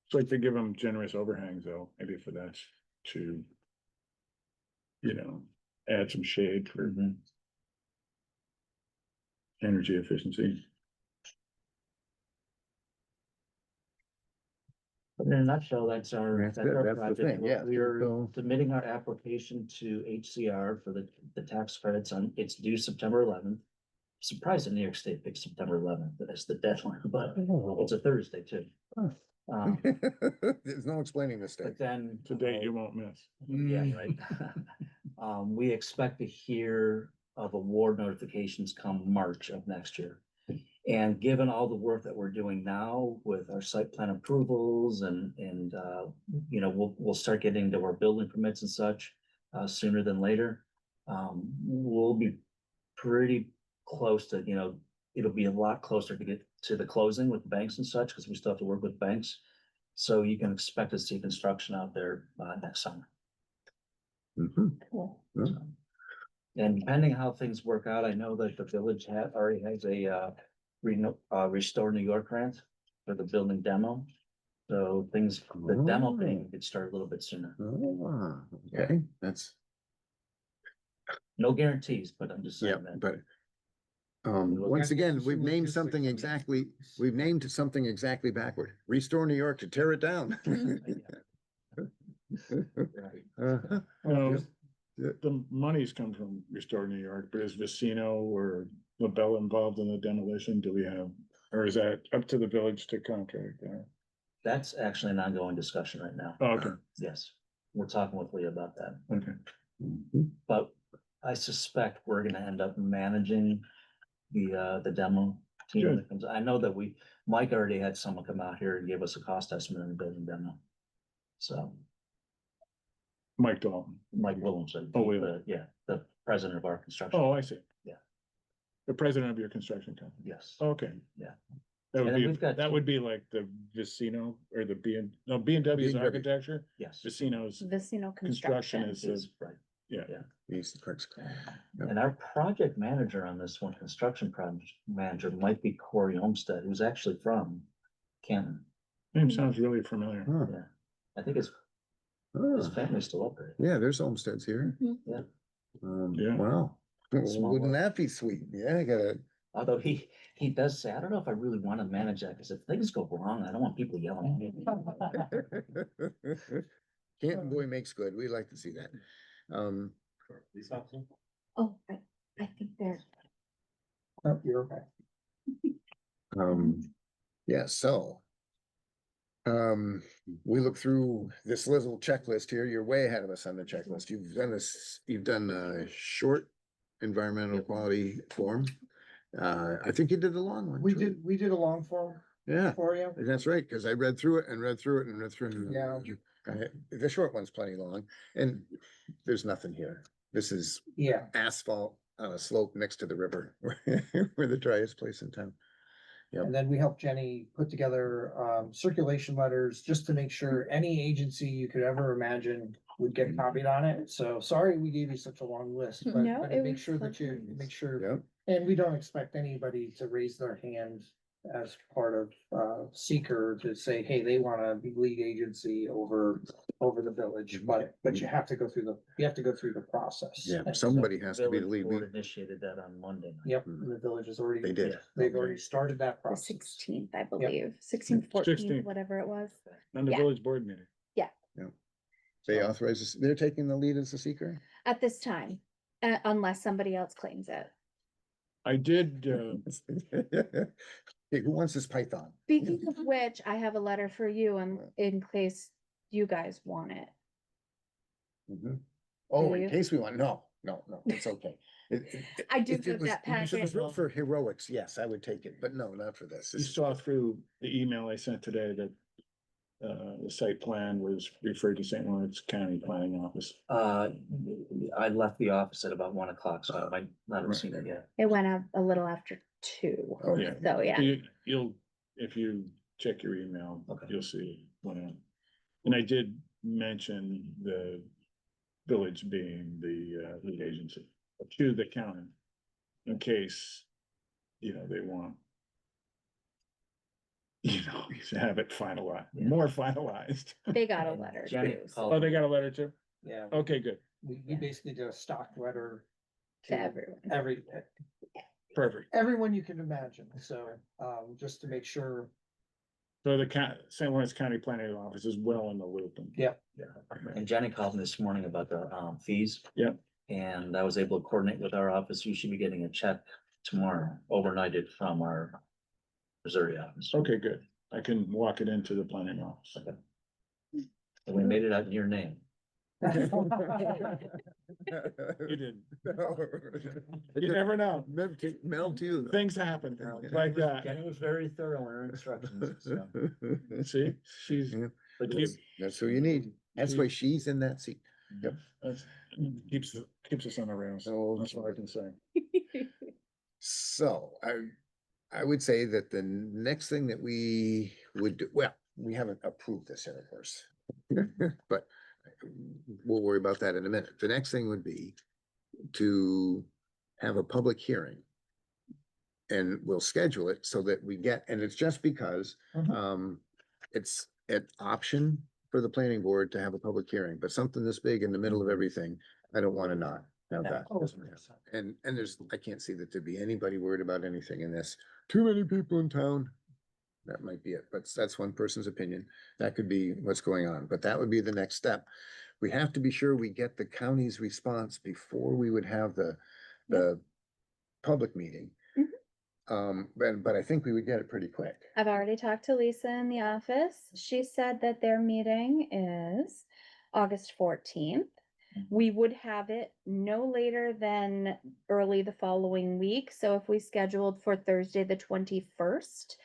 It's like they give them generous overhangs though, maybe for that to, add some shade for Mhm. energy efficiency. But in a nutshell, that's our That's it. our That's the project. thing, yeah. We are So- submitting our application to HCR for the tax credits on, it's due September 11th. Surprised that New York State picked September 11th, that's the deadline, but it's a Thursday too. Huh. Um, There's no explaining this But thing. then. It's a date you won't miss. Yeah, right. We expect to hear of award notifications come March of next year. And given all the work that we're doing now with our site plan approvals and we'll start getting to our building permits and such sooner than later. We'll be pretty close to, it'll be a lot closer to get to the closing with banks and such, because we still have to work with banks. So you can expect to see construction out there next summer. Mhm. Cool. Yeah. And depending how things work out, I know that the village already has a Restore New York grant for the building demo. So the demo thing could start a little bit sooner. Oh, okay, that's, No guarantees, but I'm just yeah, saying that. but once again, we've named something exactly backward. Restore New York to tear it down. Right. Uh-huh. No, the monies come from Restore New York, but is Vicino or LaBella involved in the demolition? Do we have, or is that up to the village to contract? That's actually an ongoing discussion right now. Oh, okay, Yes, we're talking with Lee about that, okay. but I suspect we're gonna end up managing the demo team. Good. that comes. I know that Mike already had someone come out here and give us a cost estimate on the building demo. So Mike Dalton. Mike Williamson, Oh, William. yeah, the president of our construction. Oh, I see. Yeah. The president of your construction company. Yes. Okay. Yeah. That And would then be, we've got that two- would be like the Vicino or the B and W is B&W. architecture. Yes. Vicino's Vicino construction construction. is, the- Is right. He's the clerk's. Yep. And our project manager on this one, construction project manager, might be Corey Olmsted, who's actually from Canton. name sounds really familiar. Huh. Yeah, I think his Oh, family's still up there. yeah, there's homesteads here. Mhm. Yeah. Yeah. Wow. Small Wouldn't world. that be sweet? Yeah, I gotta. Although he does say, I don't know if I really want to manage that, because if things go wrong, I don't want people yelling at me. Canton boy makes good. We like to see that. Oh, I think they're. Oh, you're okay. Yeah, so. We look through this little checklist here. You're way ahead of us on the checklist. You've done a short environmental quality form. I think you did the long one. We too. did a long form Yeah, for you. that's right, because I read through it and read through it and read through it. and Yeah. The short one's plenty long, and there's nothing here. This is Yeah, asphalt on a slope next to the river, where the driest place in town. Yep. and then we helped Jenny put together circulation letters just to make sure any agency you could ever imagine would get copied on it. So sorry we gave you such a long list, but No, but it make was sure that you, perfect. make sure, Yep, and we don't expect anybody to raise their hand as part of seeker to say, hey, they wanna be lead agency over the village, but you have to go through the process. yeah, And so- somebody has to be the Village lead. board initiated that on Monday night. Yep, and the village has already. They did. They've already started that The process. 16th, I believe, 16th, 14th, 16th. whatever it was. On the Yeah. village board meeting. They authorize this, they're taking the lead as a seeker? At this time, unless somebody else claims it. I did, Hey, who wants this python? Speaking of which, I have a letter for you in case you guys want it. Mhm. Oh, Do in you? case we want, no, it's okay. I do If it have was- that if it was packet. room for heroics, yes, I would take it, but no, not for this. you This is- saw through the email I sent today that the site plan was referred to St. Lawrence County Planning Office. I left the office at about 1 o'clock, so I might not have seen it yet. It went out a little after 2. Oh, Yeah. So, yeah. You'll, if you check your email, Okay. you'll see what and I did mention the village being the lead agency to the county in case, they want to have it finalized, Yeah. more finalized. They got a letter Jenny too. so- called Oh, they got a letter too? Yeah, Okay, good, we Yeah. basically did a stock letter To everyone. perfect. everyone you can imagine, so, just to make sure. So the St. Lawrence County Planning Office is well in the loop. Yeah. And Jenny called me this morning about the fees. Yep. And I was able to coordinate with our office. You should be getting a check tomorrow, overnighted from our Missouri office. Okay, good. I can walk it into the planning office. Okay. And we made it out in your name. You didn't. You never know. Mel too. Things happen like that. Jenny was very thorough in her instructions, so. See, she's, Yeah. But You- That's who you need. That's why she's in that seat. Yep. that's- keeps us on the rails. Oh, That's what I can say. So I would say that the next thing that we would do, well, we haven't approved this yet, of course. But we'll worry about that in a minute. The next thing would be to have a public hearing. And we'll schedule it so that we get, and it's just because Mhm. it's an option for the planning board to have a public hearing, but something this big in the middle of everything, I don't want to not have that. Oh, And I can't see that there'd be anybody worried about anything in this. Too many people in town. That might be it, but that's one person's opinion. That could be what's going on, but that would be the next step. we have to be sure we get the county's response before we would have the public meeting. But I think we would get it pretty quick. I've already talked to Lisa in the office. She said that their meeting is August 14th. We would have it no later than early the following week. So if we scheduled for Thursday, the 21st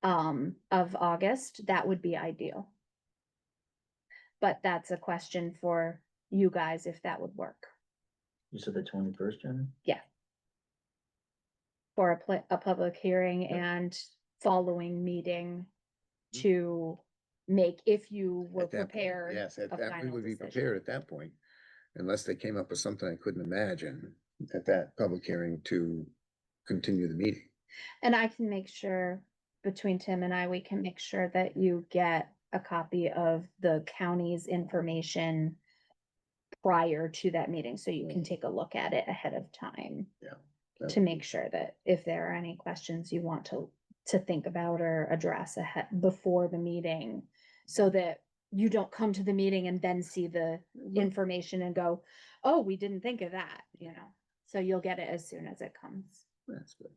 of August, that would be ideal. But that's a question for you guys if that would work. You said the 21st, Jenny? For a public hearing and following meeting to make, if you were At that point, prepared. yes, at a that, we final would be decision. prepared at that point, unless they came up with something I couldn't imagine at that public hearing to continue the meeting. And I can make sure, between Tim and I, we can make sure that you get a copy of the county's information prior to that meeting, so you can take a look at it ahead of time. To make sure that if there are any questions you want to think about or address ahead before the meeting, so that you don't come to the meeting and then see the information and go, oh, we didn't think of that, you know? So you'll get it as soon as it comes. That's good.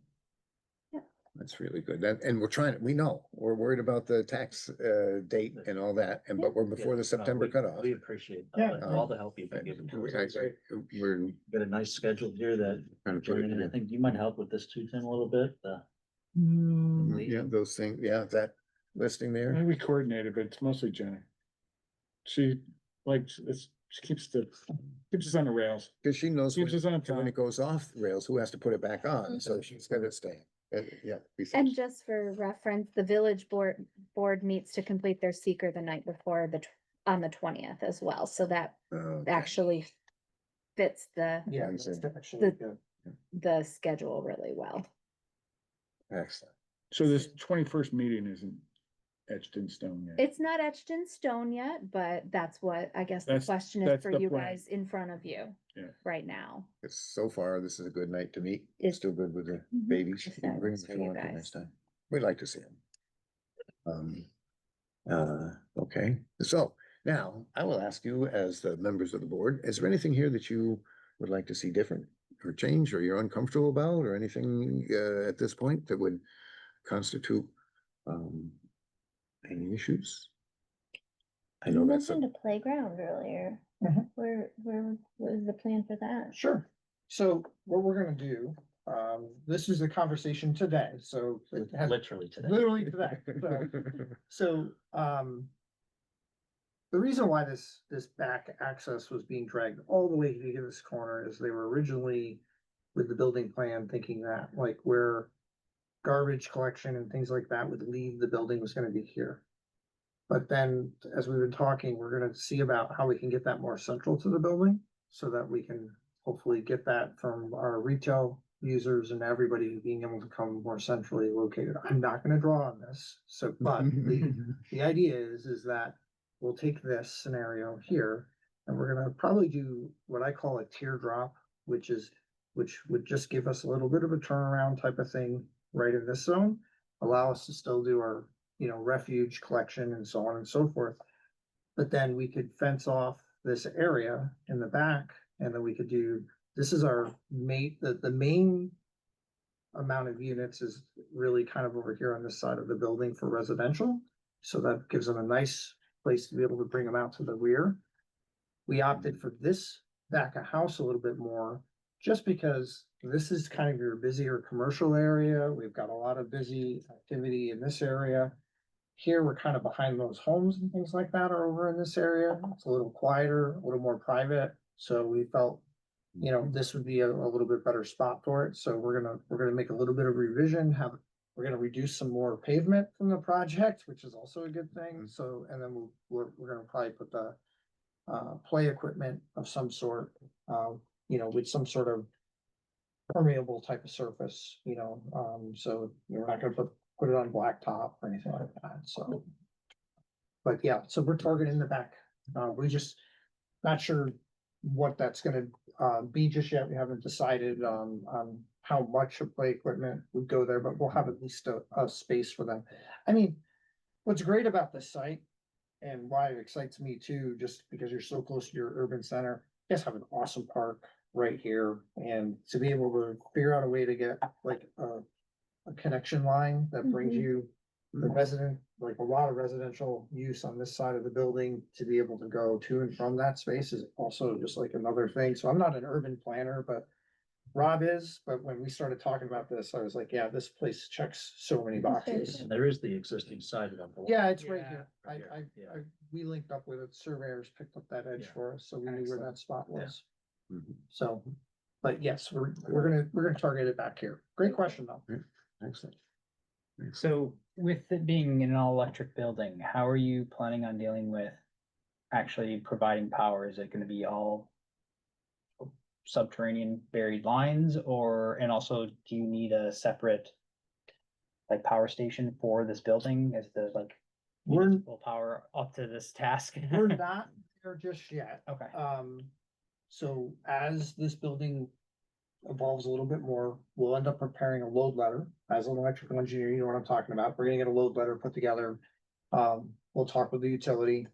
Yeah. That's really good. And we're trying, we know, we're worried about the tax date and all that, but we're before the September cutoff. We appreciate Yeah. all the help you've been giving to us. We're Got a nice schedule here that, trying to put it and I in. think you might help with this too, Tim, a little bit. Yeah, those things, yeah, that listing there. We coordinated, but it's mostly Jenny. She she keeps us on the rails. Cause she knows Keeps us on when time. it goes off the rails, who has to put it back on, so she's gotta stay. Yeah. And just for reference, the village board meets to complete their seeker the night before on the 20th as well, so that Okay. actually fits the Yeah, That's it's it. actually good. the schedule really well. Excellent. So this 21st meeting isn't etched in stone yet. It's not etched in stone yet, but that's what I guess the That's- question is that's for the you plan. guys in front of you Yeah. right now. It's so far, this is a good night to meet. It's- Still good with the Mhm. babies. It's You can bring nice them for if you you want to guys. next time. We'd like to see them. Okay, so now I will ask you as the members of the board, is there anything here that you would like to see different or change, or you're uncomfortable about, or anything at this point that would constitute any issues? I You know that's a, mentioned a playground earlier. Mhm. Where was the plan for that? Sure. So what we're gonna do, this is a conversation today, so it has Literally today. literally today. So, the reason why this back access was being dragged all the way to this corner is they were originally with the building plan thinking that like where garbage collection and things like that would leave the building was gonna be here. But then, as we've been talking, we're gonna see about how we can get that more central to the building so that we can hopefully get that from our retail users and everybody being able to come more centrally located. I'm not gonna draw on this, so, but the idea is that we'll take this scenario here and we're gonna probably do what I call a teardrop, which would just give us a little bit of a turnaround type of thing right in this zone, allow us to still do our, refuge collection and so on and so forth. But then we could fence off this area in the back and then we could do, this is our the main amount of units is really kind of over here on this side of the building for residential. So that gives them a nice place to be able to bring them out to the rear. We opted for this back of house a little bit more, just because this is kind of your busier commercial area. We've got a lot of busy activity in this area. Here, we're kind of behind those homes and things like that are over in this area. It's a little quieter, a little more private. So we felt, this would be a little bit better spot for it. So we're gonna make a little bit of revision, we're gonna reduce some more pavement from the project, which is also a good thing. So, and then we're gonna probably put the play equipment of some sort, with some sort of permeable type of surface, so we're not gonna put it on blacktop or anything like that, so. But yeah, so we're targeting the back. We just not sure what that's gonna be just yet. We haven't decided on how much of play equipment would go there, but we'll have at least a space for them. I mean, what's great about this site and why it excites me too, just because you're so close to your urban center. You guys have an awesome park right here, and to be able to figure out a way to get like a connection line that brings Mhm. you the resident, like a lot of residential use on this side of the building, to be able to go to and from that space is also just like another thing. So I'm not an urban planner, but Rob is, but when we started talking about this, I was like, yeah, this place checks so many boxes. And there is the existing sidewalk. Yeah, it's right Yeah, here. right here, yeah. We linked up with it. Surveyors picked up that edge Yeah. for us, so we knew where that spot Yeah. was. Mhm. So, but yes, we're gonna target it back here. Great question though. Excellent. So with it being an all-electric building, how are you planning on dealing with actually providing power? Is it gonna be all subterranean buried lines, or, and also, do you need a separate like power station for this building? Is the like We're- municipal power up to this task? We're not there just yet. Okay, So as this building evolves a little bit more, we'll end up preparing a load letter. As an electrical engineer, you know what I'm talking about. We're gonna get a load letter put together. We'll talk with the utility.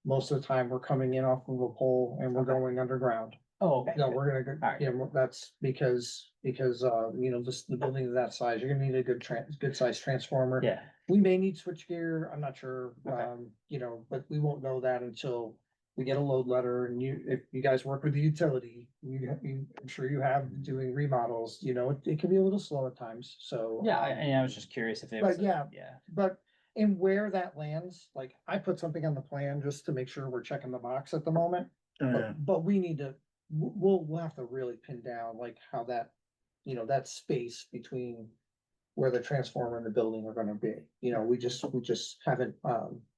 Most of the time, we're coming in off of a pole and we're going underground. oh, okay. No, good. we're gonna go, Alright. yeah, that's because, you know, the building of that size, you're gonna need a good sized transformer. Yeah, We may need switchgear, I'm not sure, Okay. you know, but we won't know that until we get a load letter and if you guys work with the utility, I'm sure you have doing remodels, you know, it can be a little slow at times, so. yeah, and I was just curious if it was, But yeah. yeah, But in where that lands, like I put something on the plan just to make sure we're checking the box at the moment. Oh, yeah. But we need to, we'll have to really pin down like how that, you know, that space between where the transformer and the building are gonna be. You know, we just haven't,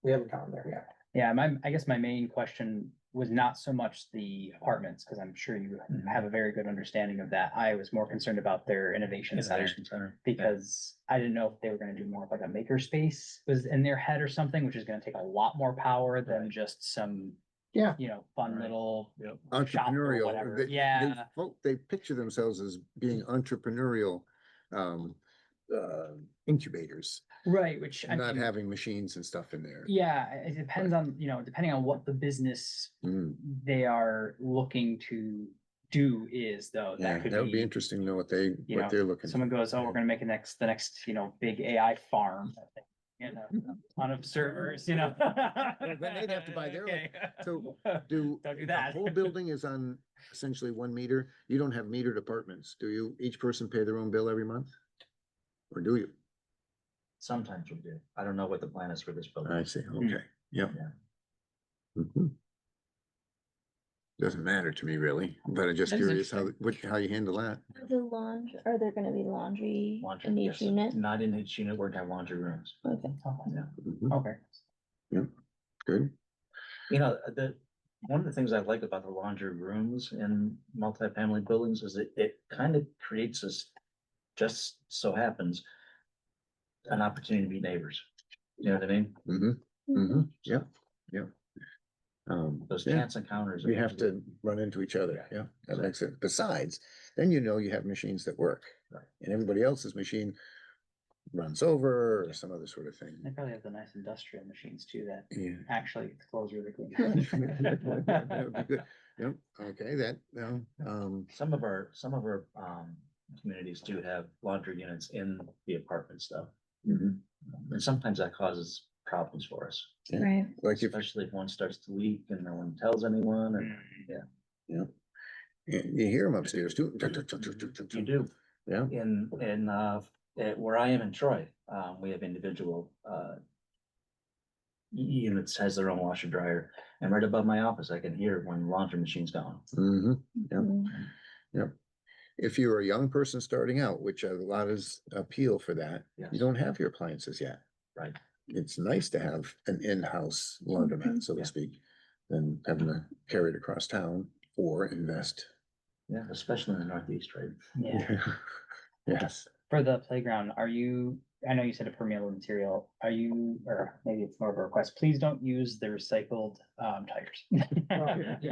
we haven't gotten there yet. yeah, I guess my main question was not so much the apartments, because I'm sure you have a very good understanding of that. I was more concerned about their innovation center, Innovation Center. because I didn't know if they were gonna do more of like a maker space was in their head or something, which is gonna take a lot more power than Right. just some, Yeah. you know, fun Right. little Yep. shop or Entrepreneurial. whatever. Yeah, They picture themselves as being entrepreneurial, um, incubators, right, which I not mean, having machines and stuff in there. yeah, it depends on, you know, depending on what the business Mm, they are looking to do is, though, yeah, that could that would be be, interesting to know what you know, they're looking. someone for. goes, oh, we're gonna make the next, you know, big AI farm. You know, a ton of servers, you know. Well, then they'd have to buy their own. Okay. So Don't do the that. whole building is on essentially one meter. You don't have metered apartments, do you? Each person pay their own bill every month? Or do you? Sometimes we do. I don't know what the plan is for this building. I see, okay, yep. Yeah. Mhm. Doesn't matter to me really, but I'm just That is curious how, interesting. how you handle that. Are there gonna be laundry Laundry, in yes. each unit? Not in each unit, we're gonna have laundry rooms. Okay. Yeah. Mhm. Okay. Good, You know, one of the things I like about the laundry rooms in multifamily buildings is it kind of creates this, just so happens, an opportunity to be neighbors. You know what I mean? yep, yep. Those Yeah. chance encounters. We have to run into each other, yeah, that makes it, besides, then you know you have machines that work. Right. And everybody else's machine runs over or some other sort of thing. They probably have the nice industrial machines too that Yeah. actually close really quick. That would be good. Yep, okay, Some of our communities do have laundry units in the apartment stuff. mhm. And sometimes that causes problems for us, Yeah. Right. Like if, especially if one starts to leak and no one tells anyone, and you hear them upstairs too. you do. Yeah, Where I am in Troy, we have individual, units has their own washer dryer, and right above my office, I can hear when the laundry machine's going. mhm. Yep. Mm. Yep. If you're a young person starting out, which a lot is appeal for that, Yes. you don't have your appliances yet. Right. It's nice to have an in-house laundromat, so to Yeah. speak, than having to carry it across town or invest. Yeah, especially in the Northeast, right? Yeah, Yes. for the playground, I know you said a permeable material, or maybe it's more of a request, please don't use the recycled, tires. Don't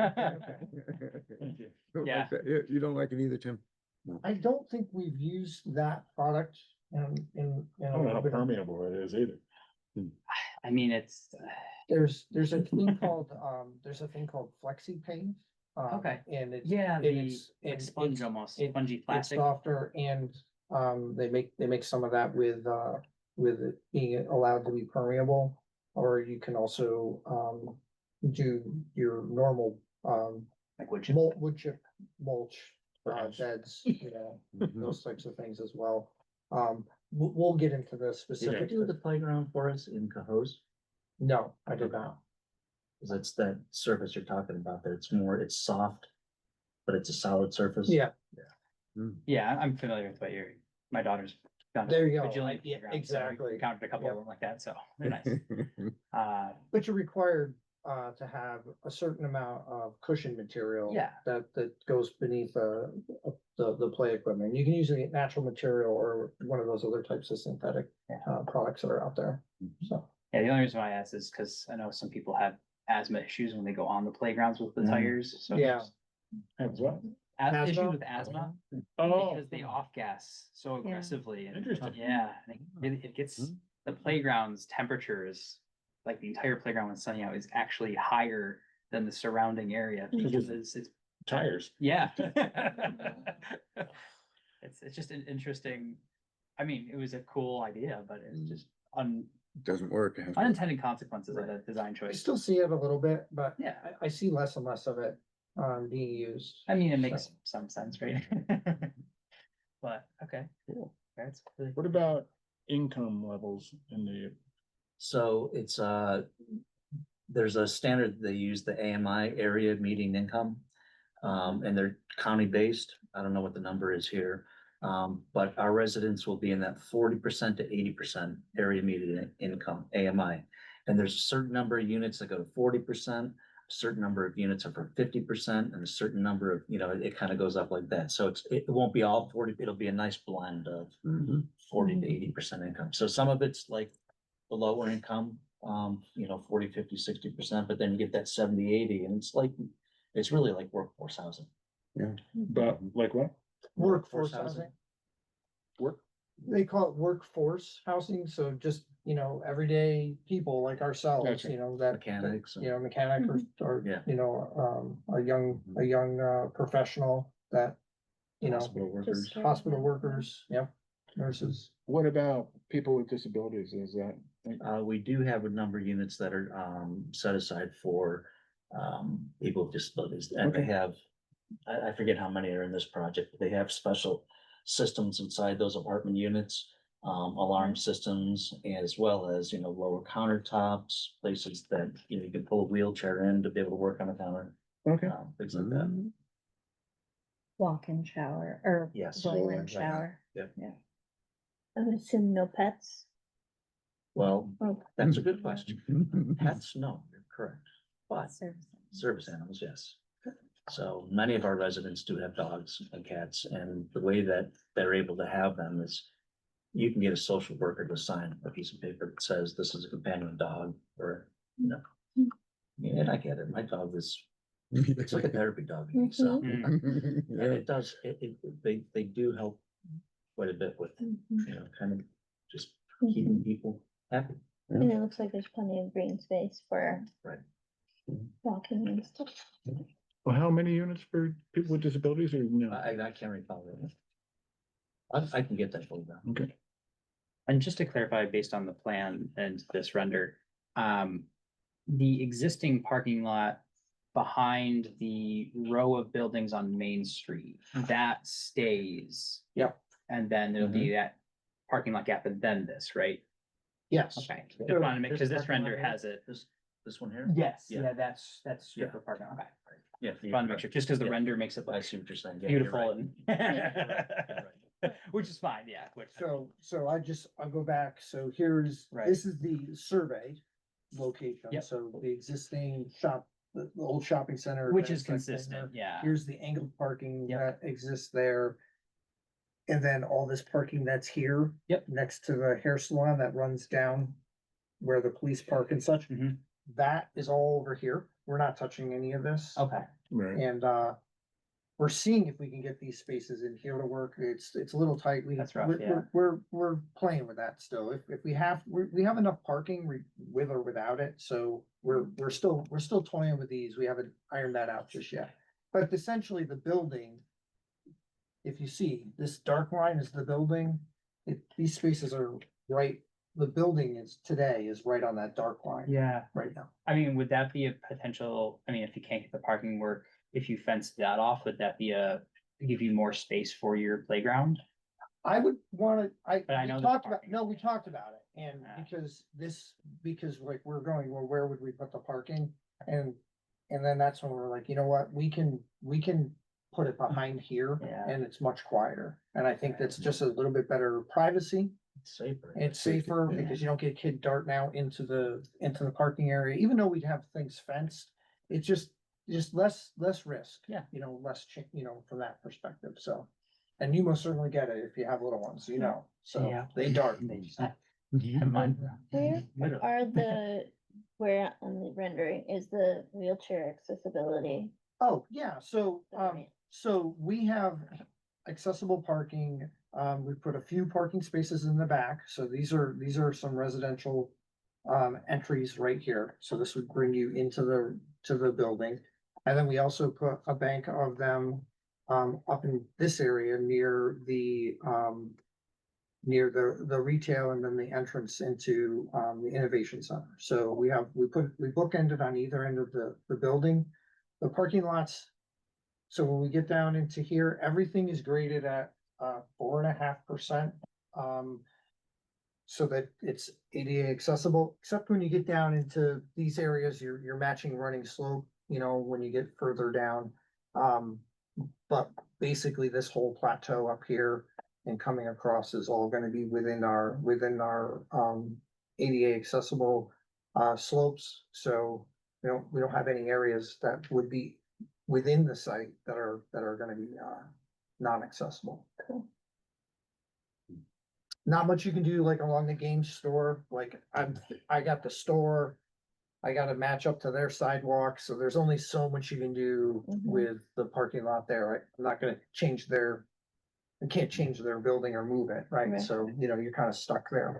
Yeah. like that. You don't like it either, Tim? I don't think we've used that product in I don't know how permeable it is either. I mean, it's, There's a thing called, flexi pave. Okay. And it's. yeah, and the it's- like and sponge it's- almost, it- spongy It's plastic. softer and, they make some of that with it being allowed to be permeable. Or you can also, do your normal, Like wood chip. wood chip mulch, beds, those types of things as well. We'll get into the Did you specifics. do the playground for us in Cohoes? No, I did not. Cause that's that surface you're talking about, that it's soft, but it's a solid surface. Yeah, Yeah, I'm familiar with what my daughter's. done a there you go. bajillion Yeah, playgrounds, so we exactly. Encountered a couple of Yep. them like that, so they're nice. But you're required to have a certain amount of cushion material. Yeah. That goes beneath the play equipment. You can use a natural material or one of those other types of synthetic products that are out there. So. Yeah, the only reason why I asked is because I know some people have asthma issues when they go on the playgrounds with the Mhm. tires, so. Yeah. there's That's what? Issues Asthma? with asthma, Oh. because they off gas so aggressively. And Interesting. yeah, and it gets, the playground's temperatures, like the entire playground when sunny out is actually higher than the surrounding area because it's, Tires. yeah. It's just an interesting, I mean, it was a cool idea, but it's just Doesn't work. unintended consequences of Right. the design I choice. still see it a little bit, but Yeah, I see less and less of it being used. I mean, it makes some sense, right? But, okay, cool. That's really. What about income levels in the, So it's, there's a standard, they use the AMI, area median income. And they're county-based. I don't know what the number is here. But our residents will be in that 40% to 80% area median income, AMI. And there's a certain number of units that go to 40%, a certain number of units are for 50%, and a certain number of, it kind of goes up like that. So it won't be all 40, it'll be a nice blend of 40 to 80% income. So some of it's like the lower income, 40, 50, 60%, but then you get that 70, 80, and it's really like workforce housing. but like what? Workforce housing. They call it workforce housing, so just, everyday people like ourselves, Gotcha. that. Mechanics and- Mechanic or, Yeah. a young professional that, Hospital workers. Just- hospital workers, nurses. What about people with disabilities? Is that? We do have a number of units that are set aside for people with disabilities, and they Okay. have, I forget how many are in this project, but they have special systems inside those apartment units, alarm systems, as well as, lower countertops, places that, you can pull a wheelchair in to be able to work on a counter, Okay. things like that. Walk-in shower or Yes. roll-in Right. shower. I would assume no pets. Well, Oh, that's a good question. Pets, no, you're correct, but Service. service animals, yes. So many of our residents do have dogs and cats, and the way that they're able to have them is you can get a social worker to sign a piece of paper that says this is a companion dog, or, and I get it, my dog is, it's like a therapy dog, to me, so. And it does, they do help quite a bit with, kind of just keeping people happy. And it looks like there's plenty of green space for Right. walking and stuff. Well, how many units for people with disabilities or no? I can't recall that. I can get that for you now. Okay. And just to clarify, based on the plan and this render, the existing parking lot behind the row of buildings on Main Street, that stays. Yep. And then there'll be that parking lot gap and then this, right? Yes. Okay, just wanted to make, because this parking lot render here? has it. This one here? Yes, Yeah. yeah, that's Yeah. strip of parking, okay. Yeah. Wanted to make sure, just because the Yeah. render makes it I look see what you're saying. Yeah, you're beautiful right. and. You're Which is fine, yeah, which. So I'll go back. So here's, Right. this is the survey location. Yep. So the existing shop, the old shopping center. Which that's is right consistent, there. yeah. Here's the angled parking Yep. that exists there. And then all this parking that's here. Yep. Next to the hair salon that runs down where the police park and such. Mhm. That is all over here. We're not touching any of this. Okay, Right. And, we're seeing if we can get these spaces in here to work. It's a little tight. That's rough, we're- yeah. We're playing with that still. If we have, we have enough parking with or without it, so we're still toying with these. We haven't ironed that out just yet. But essentially the building, if you see, this dark line is the building. These spaces are right, the building is right on that dark line Yeah, right now. I mean, would that be a potential, I mean, if you can't get the parking work, if you fenced that off, would that be give you more space for your playground? I would wanna, But I we know there's talked about, parking. no, we talked about it, and Yeah. because like we're going, well, where would we put the parking? And then that's when we're like, you know what, we can put it behind here, Yeah. and it's much quieter. And I think that's just a little bit better privacy. It's safer. It's safer Yeah. because you don't get kid darting out into the parking area, even though we'd have things fenced. It's just less risk. Yeah. You know, from that perspective, so. And you most certainly get it if you have little ones, you know, so Yeah. they dart. Mine. Where are where on the rendering is the wheelchair accessibility? Oh, yeah, so, Right. so we have accessible parking. We put a few parking spaces in the back, so these are some residential entries right here. So this would bring you into the building. And then we also put a bank of them up in this area near the retail and then the entrance into the innovation center. So we bookended on either end of the building. The parking lots. So when we get down into here, everything is graded at 4.5%. So that it's ADA accessible, except when you get down into these areas, you're matching running slope, you know, when you get further down. But basically this whole plateau up here and coming across is all gonna be within our ADA accessible slopes. So we don't have any areas that would be within the site that are gonna be non-accessible. Cool. Not much you can do like along the game store, like I got the store. I gotta match up to their sidewalk, so there's only so much you can do Mhm. with the parking lot there, right? I'm not gonna I can't change their building or move it, right? Right. So, you're kind of stuck there,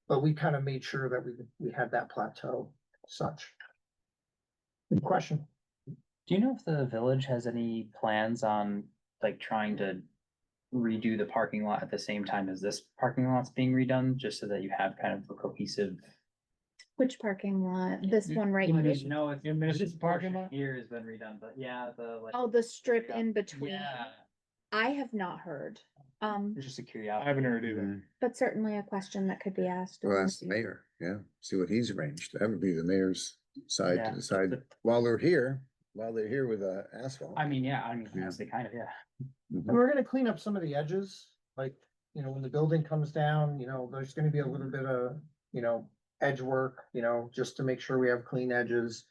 but we kind of made sure that we had that plateau such. Good question. Do you know if the village has any plans on like trying to redo the parking lot at the same time as this parking lot's being redone, just so that you have kind of a cohesive? Which parking lot? This one right I here? didn't know if In this this parking portion lot? here has been redone, but yeah, the like. Oh, the strip in between. Yeah, I have not heard. it's just a I curiosity. haven't heard either. But certainly a question that could be asked. Well, that's the mayor, yeah, see what he's arranged, that would be the mayor's side Yeah. to decide, while they're here with asphalt. I mean, yeah, I mean, Yeah. honestly, kind of, yeah. And we're gonna clean up some of the edges, like, when the building comes down, there's gonna be a little bit of, edge work, just to make sure we have clean edges.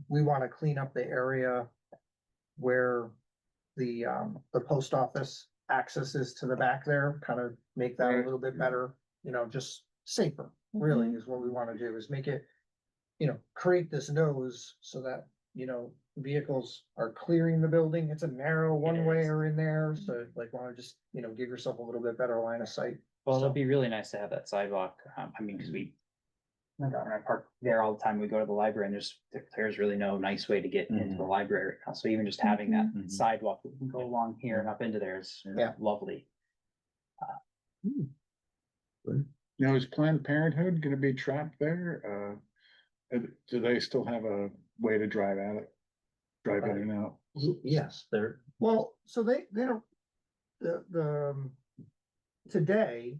We wanna clean up the area where the post office access is to the back there, kind of make that a little bit better, just safer, really, is what we wanna do, is make it, create this nose so that, vehicles are clearing the building. It's a narrow one-way is. or in there, so like wanna just, give yourself a little bit better line of sight. Well, it'll So- be really nice to have that sidewalk. I mean, because my daughter and I park there all the time. We go to the library and there's really no nice way to get into the library. Now. So even just having that Mhm. sidewalk that can go along here and up into there is Yeah. lovely. Now, is Planned Parenthood gonna be trapped there? Do they still have a way to drive in and out? Yes. There, Well, so they don't, today,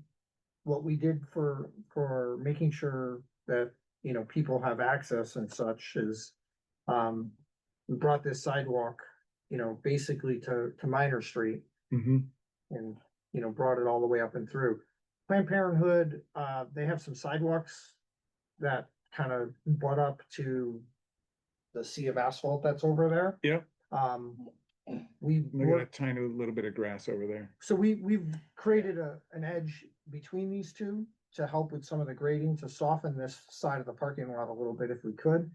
what we did for making sure that, people have access and such is, we brought this sidewalk, basically to Minor Street Mm-hmm. and, brought it all the way up and through. Planned Parenthood, they have some sidewalks that kind of butt up to the sea of asphalt that's over there. Yep. We Look at worked, that tiny little bit of grass over there. so we've created an edge between these two to help with some of the grading, to soften this side of the parking lot a little bit if we could.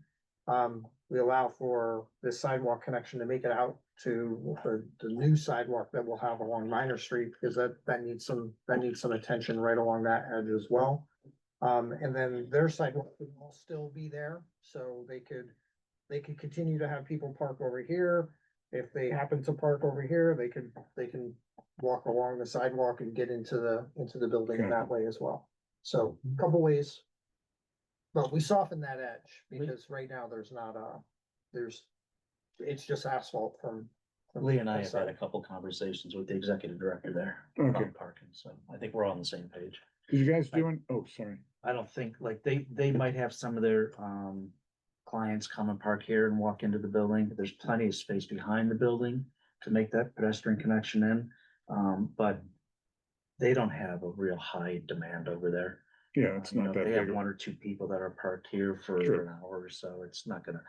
We allow for the sidewalk connection to make it out to the new sidewalk that we'll have along Minor Street, because that needs some attention right along that edge as well. And then their sidewalk would all still be there, so they could continue to have people park over here. If they happen to park over here, they can walk along the sidewalk and get into the building Okay. that way as well. So a couple ways. But we soften that edge because right now there's not it's just asphalt from. Lee and I have inside. had a couple conversations with the executive director there Okay. about parking, so I think we're all on the same page. Did you guys doing, oh, sorry. I don't think, like, they might have some of their, clients come and park here and walk into the building. There's plenty of space behind the building to make that pedestrian connection in. But they don't have a real high demand over there. Yeah, it's You know, not that They have big. one or two people that are parked here for Sure. an hour or so. It's not gonna.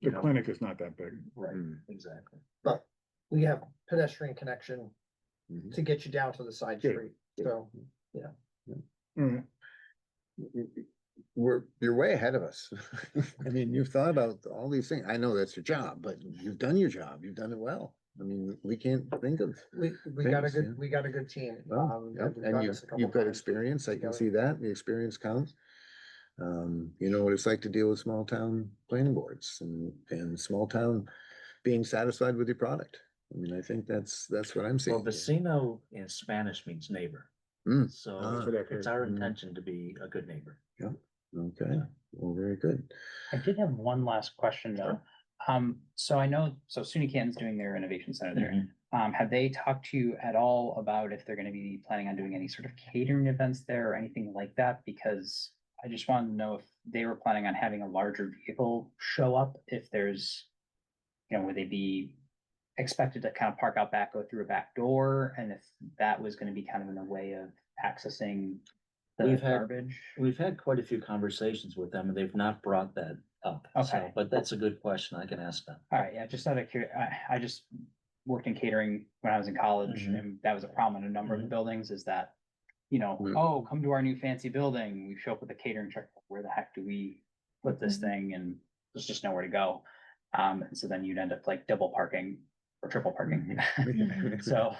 The you know, clinic is not that big. Right, Mm. exactly. But we have pedestrian connection Mhm. to get you down to the side Good. street, so. All right. You're way ahead of us. I mean, you've thought about all these things. I know that's your job, but you've done your job. You've done it well. I mean, we can't think of. We got a Thanks, yeah. good team. Well, yep, we've and done you, this a couple you've got times experience. I can together. see that. The experience counts. You know what it's like to deal with small town planning boards and small town being satisfied with your product. I mean, I think that's what I'm Well, seeing. vecino in Spanish means neighbor. Mm, So ah. it's our Mm. intention to be a good neighbor. Okay, well, very good. I did have one last question though. So I know, so SUNY Canton's doing their innovation center there. Mhm. Have they talked to you at all about if they're gonna be planning on doing any sort of catering events there or anything like that? Because I just wanted to know if they were planning on having a larger vehicle show up, if there's, you know, would they be expected to kind of park out back, go through a back door, and if that was gonna be kind of in a way of accessing the We've had- garbage? We've had quite a few conversations with them and they've not brought that up. So, Okay. but that's a good question. I can ask them. All right, yeah, just out of curiosity, I just worked in catering when I was in college, Mhm. and that was a problem in a number of the Mhm. buildings, is that, you know, Mm. oh, come to our new fancy building, we show up with a catering truck, where the heck do we put this thing, and there's just nowhere to go. And so then you'd end up like double parking or triple parking. So,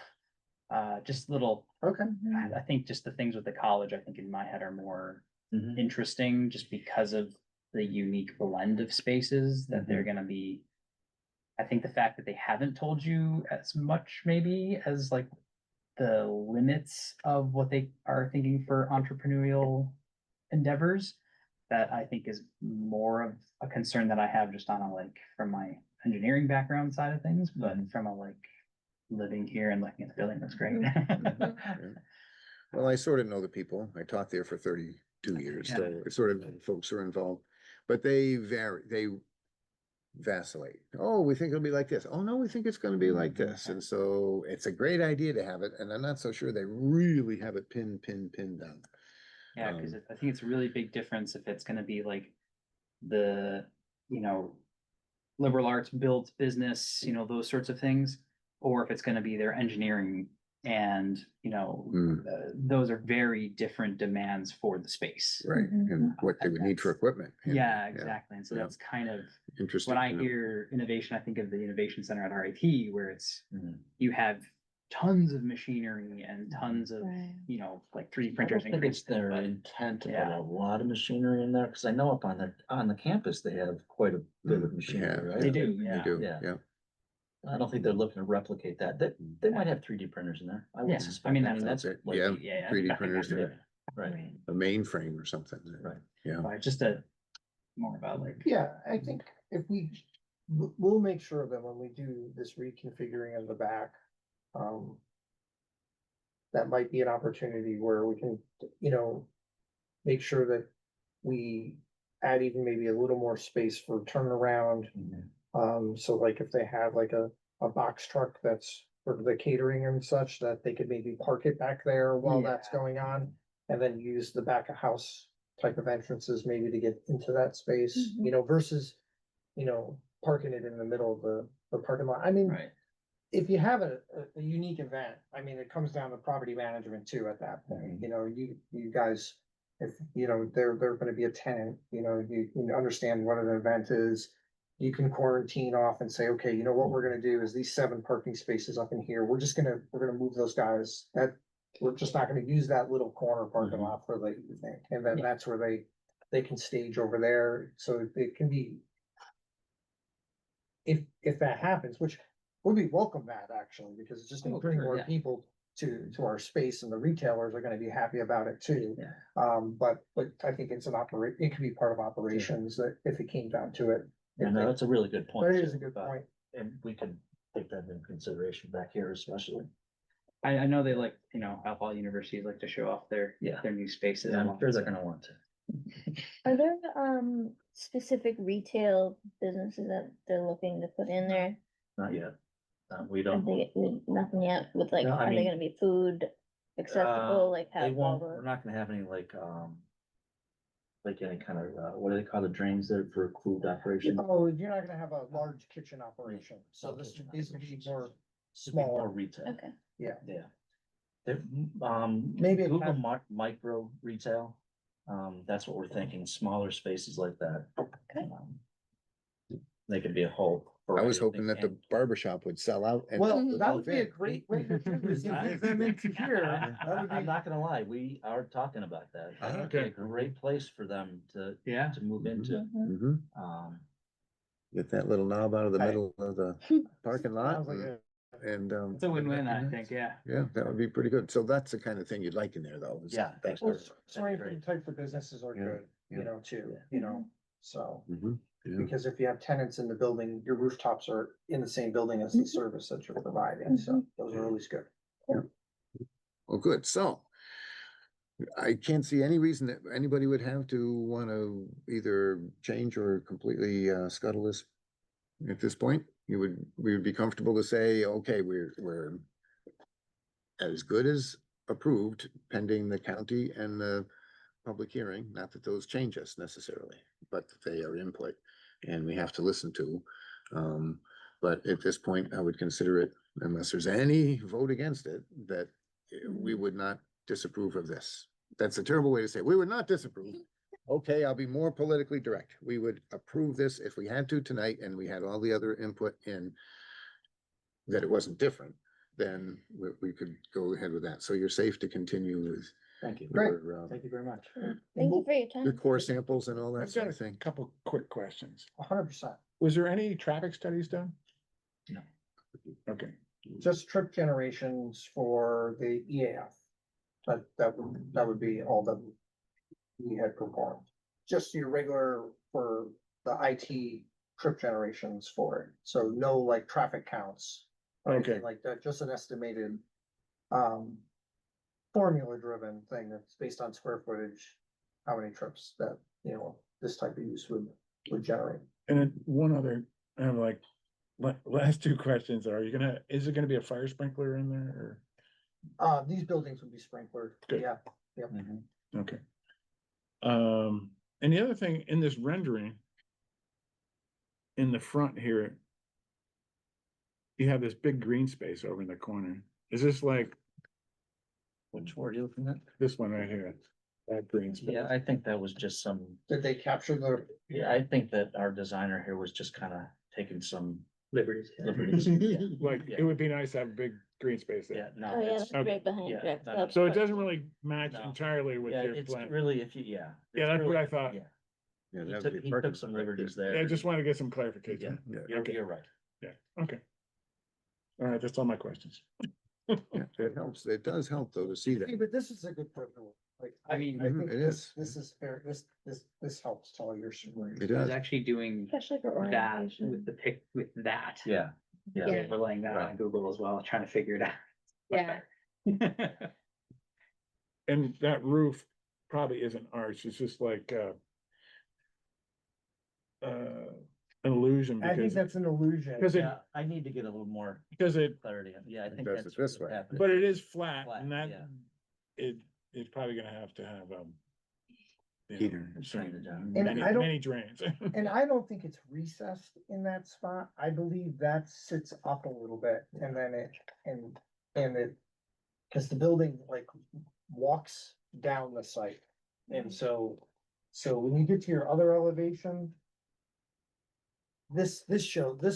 just little, Okay. I think just the things with the college, I think in my head are more Mhm. interesting just because of the unique blend of spaces that they're Mm-hmm. gonna be. I think the fact that they haven't told you as much maybe as like the limits of what they are thinking for entrepreneurial endeavors, that I think is more of a concern that I have just on a like from my engineering background side of things, but from a like living here and looking at the building, that's great. Well, I sort of know the people. I taught there for 32 years, so I sort of know the folks who are involved. But they vacillate. Oh, we think it'll be like this. Oh, no, we think it's gonna be like this. And so it's a great idea to have it, and I'm not so sure they really have it pinned down. Yeah, because I think it's a really big difference if it's gonna be like the, you know, liberal arts built business, you know, those sorts of things, or if it's gonna be their engineering and, you know, Mm. those are very different demands for the space. Right, and what they would need for equipment. Yeah, exactly. And so yeah. that's kind of, Interesting. when I to know. hear innovation, I think of the innovation center at RIT, where it's, Mhm. you have tons of machinery and tons of, Right. you know, like 3D I don't printers. think it's their but- intent to put yeah. a lot of machinery in there, because I know up on the campus, they have quite a bit of Mm, machinery, yeah, right? They do, They yeah. do, Yeah. yeah. I don't think they're looking to replicate that. They might have 3D printers in there. I would Yeah, suspect. I mean, that's it. like- Yeah. Yeah. 3D I think printers that's there. it. Right. A mainframe or something. Right. Yeah. But just a, more about like. Yeah, I think if we'll make sure that when we do this reconfiguring of the back, that might be an opportunity where we can, you know, make sure that we add even maybe a little more space for turnaround. So like if they have like a box truck that's for the catering and such, that they could maybe park it back there while that's Yeah. going on. And then use the back of house type of entrances maybe to get into that space, you know, versus, you know, parking it in the middle of the parking lot. I mean, Right. if you have a unique event, I mean, it comes down to property management too at that point, you know, you guys if, you know, they're gonna be a tenant, you know, you can understand what an event is. You can quarantine off and say, okay, you know what we're gonna do is these 7 parking spaces up in here, we're gonna move those guys. That, we're just not gonna use that little corner parking Mhm. lot for the thing, and then Yeah. that's where they can stage over there, so it can be. If that happens, which we welcome that actually, because it's just gonna Oh, bring sure, more yeah. people to our space, and the retailers are gonna be happy about it too. Yeah. But I think it's it could be part of operations that if it came down to it. Yeah, no, that's a really good point. That is a too, good but- point. And we could take that into consideration back here especially. I know they like, you know, all universities like to show off Yeah. their new spaces. Yeah, a I'm lot, sure they're so. gonna want to. Are there, specific retail businesses that they're looking to put in there? Not yet. We I don't. think nothing yet with like, No, I are they mean, gonna be food accessible, like They have all won't, we're the? not gonna have any like any kind of, what do they call the drains there for food operation? Oh, you're not gonna have a large kitchen operation, so No kitchen these would be operations. more It'd be smaller. More retail. Okay, Yeah. They're, Maybe it Google has- micro retail, that's what we're thinking, smaller spaces like that. Okay. They could be a whole. I was variety of hoping that things, the barber shop would sell out. and Well, Mhm. that move would be a in. great way to do this, I- get them into here. That would I'm be- not gonna lie, we are talking about that. Ah, That would be a okay. great place for them Yeah. to move into. Mhm. Mhm. Get that little knob out of the Right. middle of the parking lot Sounds like and, a- and, It's a win-win, I think, yeah. Yeah, that would be pretty good. So that's the kind of thing you'd like in there though. is Yeah, that- Well, That's sorry, great. types of businesses are Yeah, good, yeah. you know, too, Yeah. you know, so. Mhm, yeah. Because if you have tenants in the building, your rooftops are in the same building as the service that you're providing, so those are always good. Well, good. So I can't see any reason that anybody would have to want to either change or completely scuttle this. At this point, we would be comfortable to say, okay, we're as good as approved pending the county and the public hearing, not that those change us necessarily, but that they are input and we have to listen to. But at this point, I would consider it, unless there's any vote against it, that we would not disapprove of this. That's a terrible way to say, it. We would not disapprove. Okay, I'll be more politically direct. We would approve this if we had to tonight and we had all the other input in that it wasn't different, then we could go ahead with that. So you're safe to continue with Thank you. Great. your, Thank you very much. thank you for your your time. core samples and all that I've sort got of a thing. couple quick questions. 100%. Was there any traffic studies done? No. Okay, Just trip generations for the EAF. That would be all that we had performed. Just your regular for the IT trip generations for it. So no like traffic counts. or anything Okay. Like that, just an estimated, formula driven thing that's based on square footage. How many trips that, you know, this type of use would generate. and then one other, like, last two questions, is it gonna be a fire sprinkler in there These buildings would be sprinklered, Good. yeah. Mhm. or, okay? And the other thing in this rendering. In the front here. You have this big green space over in the corner. Is this like Which were you looking at? this one right here? That green space? Yeah, I think that was just some, Did they capture the? yeah, I think that our designer here was just kind of taking some Liberties. liberties. Yeah. Like, Yeah. it would be nice to have a big green space Yeah, there. no, Oh, yeah, it's, that's okay. right behind Yeah, Jack's no, Club. So it doesn't really match No. entirely with yeah, your it's plan. really, if you, yeah. Yeah, it's that's what really- I thought. Yeah, Yeah, he that took, would be he parking took some perspective. liberties Yeah, there. I just want to get some clarification. Yeah. You're, Okay. you're right. Yeah, okay. All right, that's all my questions. Yeah, it helps. It does help though to see that. Hey, but this is a good proposal. Like, I mean, I think it this, is. this is fair, this helps tell your story. It I was does. actually doing Especially for that orientation. with the pic, with that. Yeah, yeah. Yeah. Overlaying that on Right. Google as well, trying to figure it out. Yeah. And that roof probably isn't arch, it's just like, an illusion I think because, that's an illusion. because it, Yeah, I need to get a little more because it, clarity. Yeah, I think does that's it this what way. happened. but it is flat Flat, and that, yeah. it's probably gonna have to have, you know, Heater. some Drainage out. And many, I don't- many drains. And I don't think it's recessed in that spot. I believe that sits up a little bit and then and it, cause the building like walks down the site. And so when you get to your other elevation. This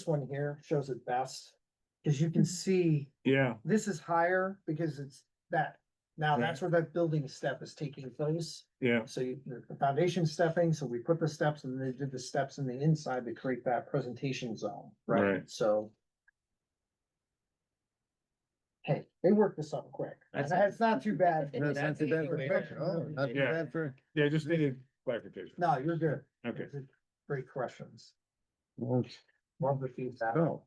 one here shows it best, because you can see Yeah, this is higher because it's that. Now Right. that's where that building step is taking place. yeah, So the foundation stepping, so we put the steps and they did the steps in the inside to create that presentation zone, right? Right. So. Hey, they worked this up quick. That's not too bad. That's not too bad for, oh, not too Yeah. bad for. yeah, just needed clarification. No, you're good. Okay. Great questions. Well, Love the feedback. so,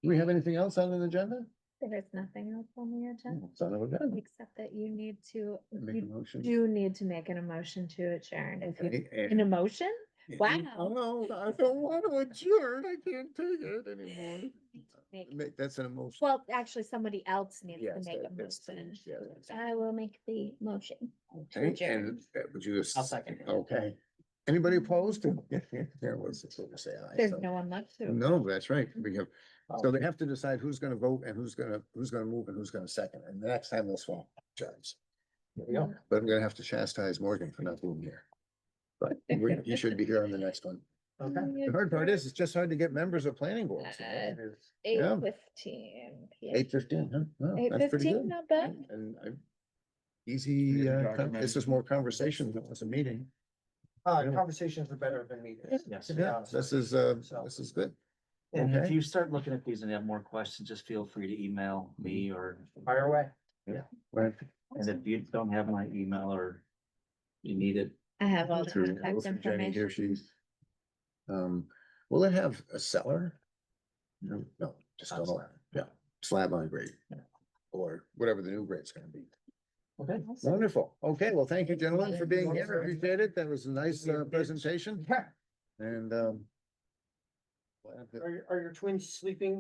do we have anything else on the agenda? There's nothing else on the agenda, Son of a gun. except that you need to, Make a you motion. do need to make an emotion to adjourn. If you, Okay, an emotion? Wow. Oh, I don't want to adjourn. I can't take it anymore. That's an emotion. Well, actually, somebody else needs to Yes, make a that's- motion. yeah. I will make the motion. to Okay, adjourn. and would you just? I'll second. Okay. Anybody opposed to? Yeah, let's say aye. There's So- no one left to. No, that's right. We have, so they have to decide who's gonna vote and who's gonna move and who's gonna second. And the next time they'll swap jobs. There we go. But I'm gonna have to chastise Morgan for not being here. But he should be here on the next one. Okay. The hard part is, it's just hard to get members of planning boards. It is. Yeah. 8:15 p.m. 8:15, huh? Well, Eight that's pretty 15, good. not bad. And easy, this is more conversation than it was a meeting. Yeah. Conversations are better than meetings. Yes. to be Yeah, honest this with is, you. So- this is good. And if Okay. you start looking at these and you have more questions, just feel free to email me or, Fire away. Right. and if you don't have my email or you need it, I have all the Through contact Jenny here, information. she's. Will it have a cellar? No, just Not don't, slab. yeah, slab on grade. Or whatever the new grade's gonna be. Okay. Wonderful. Okay, well, thank you, gentlemen, for being here. Appreciate it. That was a nice presentation Yeah. and, glad that- Are your twins sleeping?